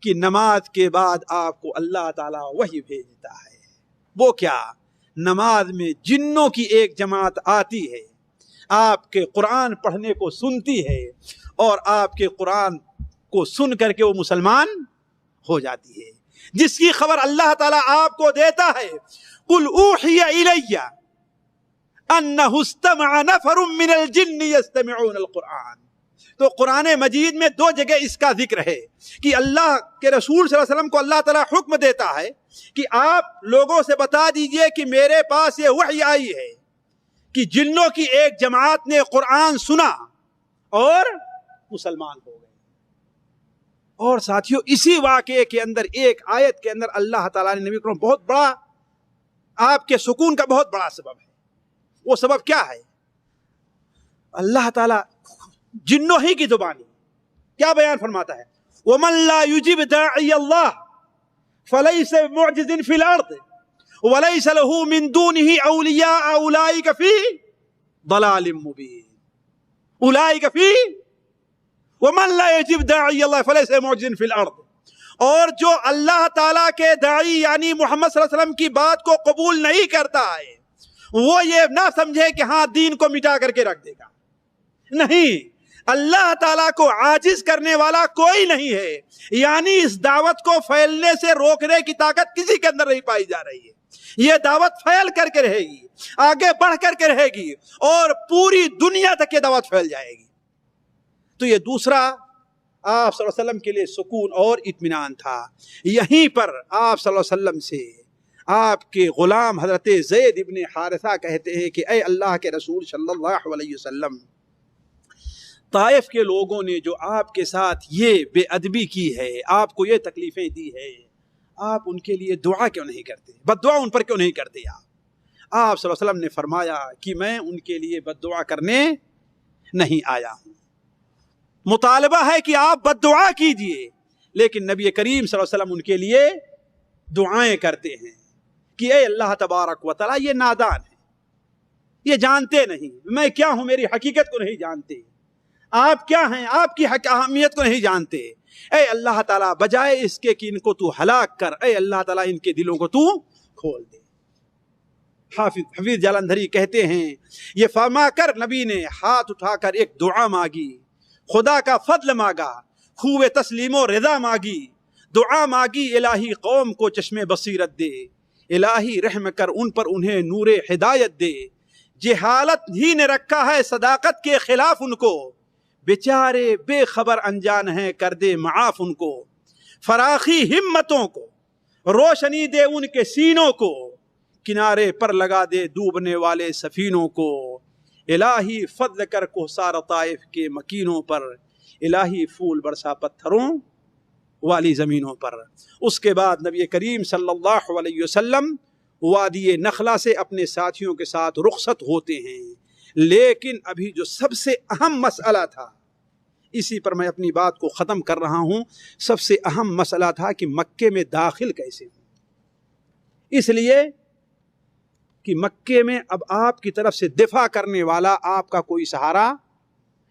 کہ نماز کے بعد آپ کو اللہ تعالیٰ وحی بھیجتا ہے۔ وہ کیا؟ نماز میں جنوں کی ایک جماعت آتی ہے، آپ کے قرآن پڑھنے کو سنتی ہے، اور آپ کے قرآن کو سن کر کے وہ مسلمان ہو جاتی ہے، جس کی خبر اللہ تعالیٰ آپ کو دیتا ہے۔ قُلْ أُوحِيَ إِلَيَّ أَنَّهُ اسْتَمَعَ نَفَرٌ مِّنَ الْجِنِّ يَسْتَمِعُونَ الْقُرْآنَ۔ تو قرآن مجید میں 2 جگہ اس کا ذکر ہے کہ اللہ کے رسول صلی اللہ علیہ وسلم کو اللہ تعالیٰ حکم دیتا ہے کہ آپ لوگوں سے بتا دیجئے کہ میرے پاس یہ وحی آئی ہے کہ جنوں کی ایک جماعت نے قرآن سنا اور مسلمان ہو گئے۔ اور ساتھیوں، اسی واقعے کے اندر ایک آیت کے اندر اللہ تعالیٰ نے نبی کریم بہت بڑا، آپ کے سکون کا بہت بڑا سبب ہے۔ وہ سبب کیا ہے؟ اللہ تعالیٰ جنوں ہی کی زبانی کیا بیان فرماتا ہے؟ وَمَن لَا يُجِبْ دَاعِيَ اللَّهِ فَلَيْسَ بِمُعْجِزٍ فِي الْأَرْضِ وَلَيْسَ لَهُ مِن دُونِهِ أَوْلِيَاءُ أُولَٰئِكَ فِي ضَلَالٍ مُّبِينٍ۔ أُولَٰئِكَ فِي وَمَن لَا يُجِبْ دَاعِيَ اللَّهِ فَلَيْسَ بِمُعْجِزٍ فِي الْأَرْضِ، اور جو اللہ تعالیٰ کے داعی یعنی محمد صلی اللہ علیہ وسلم کی بات کو قبول نہیں کرتا ہے، وہ یہ نہ سمجھے کہ ہاں دین کو مٹا کر کے رکھ دے گا۔ نہیں، اللہ تعالیٰ کو عاجز کرنے والا کوئی نہیں ہے، یعنی اس دعوت کو پھیلنے سے روکنے کی طاقت کسی کے اندر نہیں پائی جا رہی ہے۔ یہ دعوت پھیل کر کے رہے گی، آگے بڑھ کر کے رہے گی، اور پوری دنیا تک یہ دعوت پھیل جائے گی۔ تو یہ دوسرا آپ صلی اللہ علیہ وسلم کے لیے سکون اور اطمینان تھا۔ یہیں پر آپ صلی اللہ علیہ وسلم سے آپ کے غلام حضرت زید ابن حارثہ کہتے ہیں کہ اے اللہ کے رسول صلی اللہ علیہ وسلم، طائف کے لوگوں نے جو آپ کے ساتھ یہ بے ادبی کی ہے، آپ کو یہ تکلیفیں دی ہے، آپ ان کے لیے دعا کیوں نہیں کرتے؟ بد دعا ان پر کیوں نہیں کرتے؟ آپ صلی اللہ علیہ وسلم نے فرمایا کہ میں ان کے لیے بد دعا کرنے نہیں آیا ہوں۔ مطالبہ ہے کہ آپ بد دعا کیجئے، لیکن نبی کریم صلی اللہ علیہ وسلم ان کے لیے دعائیں کرتے ہیں کہ اے اللہ تبارک و تعالیٰ، یہ نادان ہے، یہ جانتے نہیں میں کیا ہوں، میری حقیقت کو نہیں جانتے، آپ کیا ہیں، آپ کی اہمیت کو نہیں جانتے۔ اے اللہ تعالیٰ، بجائے اس کے کہ ان کو تو ہلاک کر، اے اللہ تعالیٰ ان کے دلوں کو تو کھول دے۔ حافظ جالندھری کہتے ہیں یہ فرما کر نبی نے ہاتھ اٹھا کر ایک دعا مانگی، خدا کا فضل مانگا، خوب تسلیم و رضا مانگی، دعا مانگی الہی قوم کو چشم بصیرت دے، الہی رحم کر ان پر انہیں نور ہدایت دے، جہالت ہی نے رکھا ہے صداقت کے خلاف ان کو، بیچارے بے خبر انجان ہیں کر دے معاف ان کو، فراخی ہمتوں کو روشنی دے ان کے سینوں کو، کنارے پر لگا دے ڈوبنے والے سفینوں کو، الہی فضل کر کوہسار طائف کے مکینوں پر، الہی پھول برسا پتھروں والی زمینوں پر۔ اس کے بعد نبی کریم صلی اللہ علیہ وسلم وادی نخلا سے اپنے ساتھیوں کے ساتھ رخصت ہوتے ہیں۔ لیکن ابھی جو سب سے اہم مسئلہ تھا، اسی پر میں اپنی بات کو ختم کر رہا ہوں، سب سے اہم مسئلہ تھا کہ مکے میں داخل کیسے ہوں۔ اس لیے کہ مکے میں اب آپ کی طرف سے دفاع کرنے والا آپ کا کوئی سہارا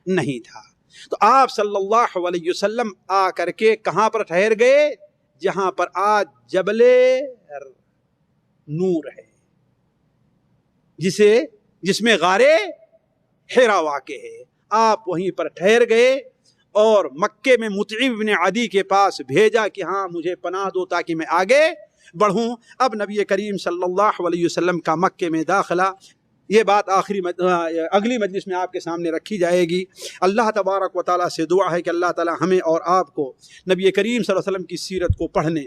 نہیں تھا، تو آپ صلی اللہ علیہ وسلم آ کر کے کہاں پر ٹھہر گئے؟ جہاں پر آج جبل نور ہے، جس میں غار حرا واقع ہے، آپ وہیں پر ٹھہر گئے اور مکے میں مطعم بن عدی کے پاس بھیجا کہ ہاں مجھے پناہ دو تاکہ میں آگے بڑھوں۔ اب نبی کریم صلی اللہ علیہ وسلم کا مکے میں داخلہ، یہ بات اگلی مجلس میں آپ کے سامنے رکھی جائے گی۔ اللہ تبارک و تعالیٰ سے دعا ہے کہ اللہ تعالیٰ ہمیں اور آپ کو نبی کریم صلی اللہ علیہ وسلم کی سیرت کو پڑھنے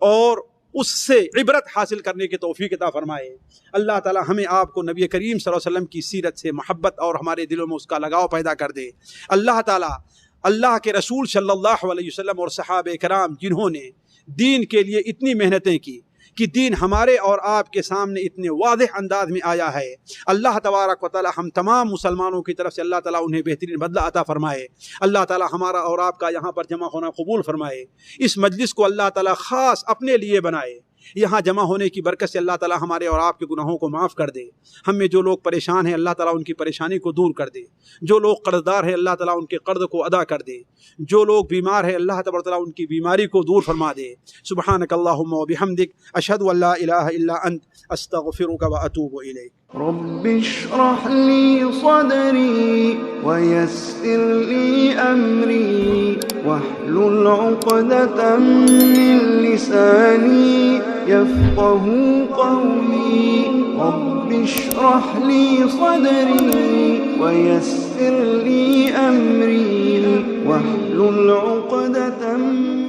اور اس سے عبرت حاصل کرنے کی توفیق عطا فرمائے۔ اللہ تعالیٰ ہمیں آپ کو نبی کریم صلی اللہ علیہ وسلم کی سیرت سے محبت اور ہمارے دلوں میں اس کا لگاؤ پیدا کر دے۔ اللہ تعالیٰ اللہ کے رسول صلی اللہ علیہ وسلم اور صحابہ کرام جنہوں نے دین کے لیے اتنی محنتیں کی کہ دین ہمارے اور آپ کے سامنے اتنے واضح انداز میں آیا ہے، اللہ تبارک و تعالی ہم تمام مسلمانوں کی طرف سے اللہ تعالیٰ انہیں بہترین بدلہ عطا فرمائے۔ اللہ تعالیٰ ہمارا اور آپ کا یہاں پر جمع ہونا قبول فرمائے۔ اس مجلس کو اللہ تعالیٰ خاص اپنے لیے بنائے۔ یہاں جمع ہونے کی برکت سے اللہ تعالیٰ ہمارے اور آپ کے گناہوں کو معاف کر دے۔ ہم میں جو لوگ پریشان ہیں اللہ تعالیٰ ان کی پریشانی کو دور کر دے، جو لوگ قرض دار ہیں اللہ تعالیٰ ان کے قرض کو ادا کر دے، جو لوگ بیمار ہیں اللہ تعالیٰ ان کی بیماری کو دور فرما دے۔ سبحانک اللہم و بحمدک، اشہد ان لا الہ الا انت، استغفرک و اتوب الیک۔ رب اشرح لي صدري ويسر لي أمري واحلل عقدة من لساني يفقه قولي رب اشرح لي صدري ويسر لي أمري واحلل عقدة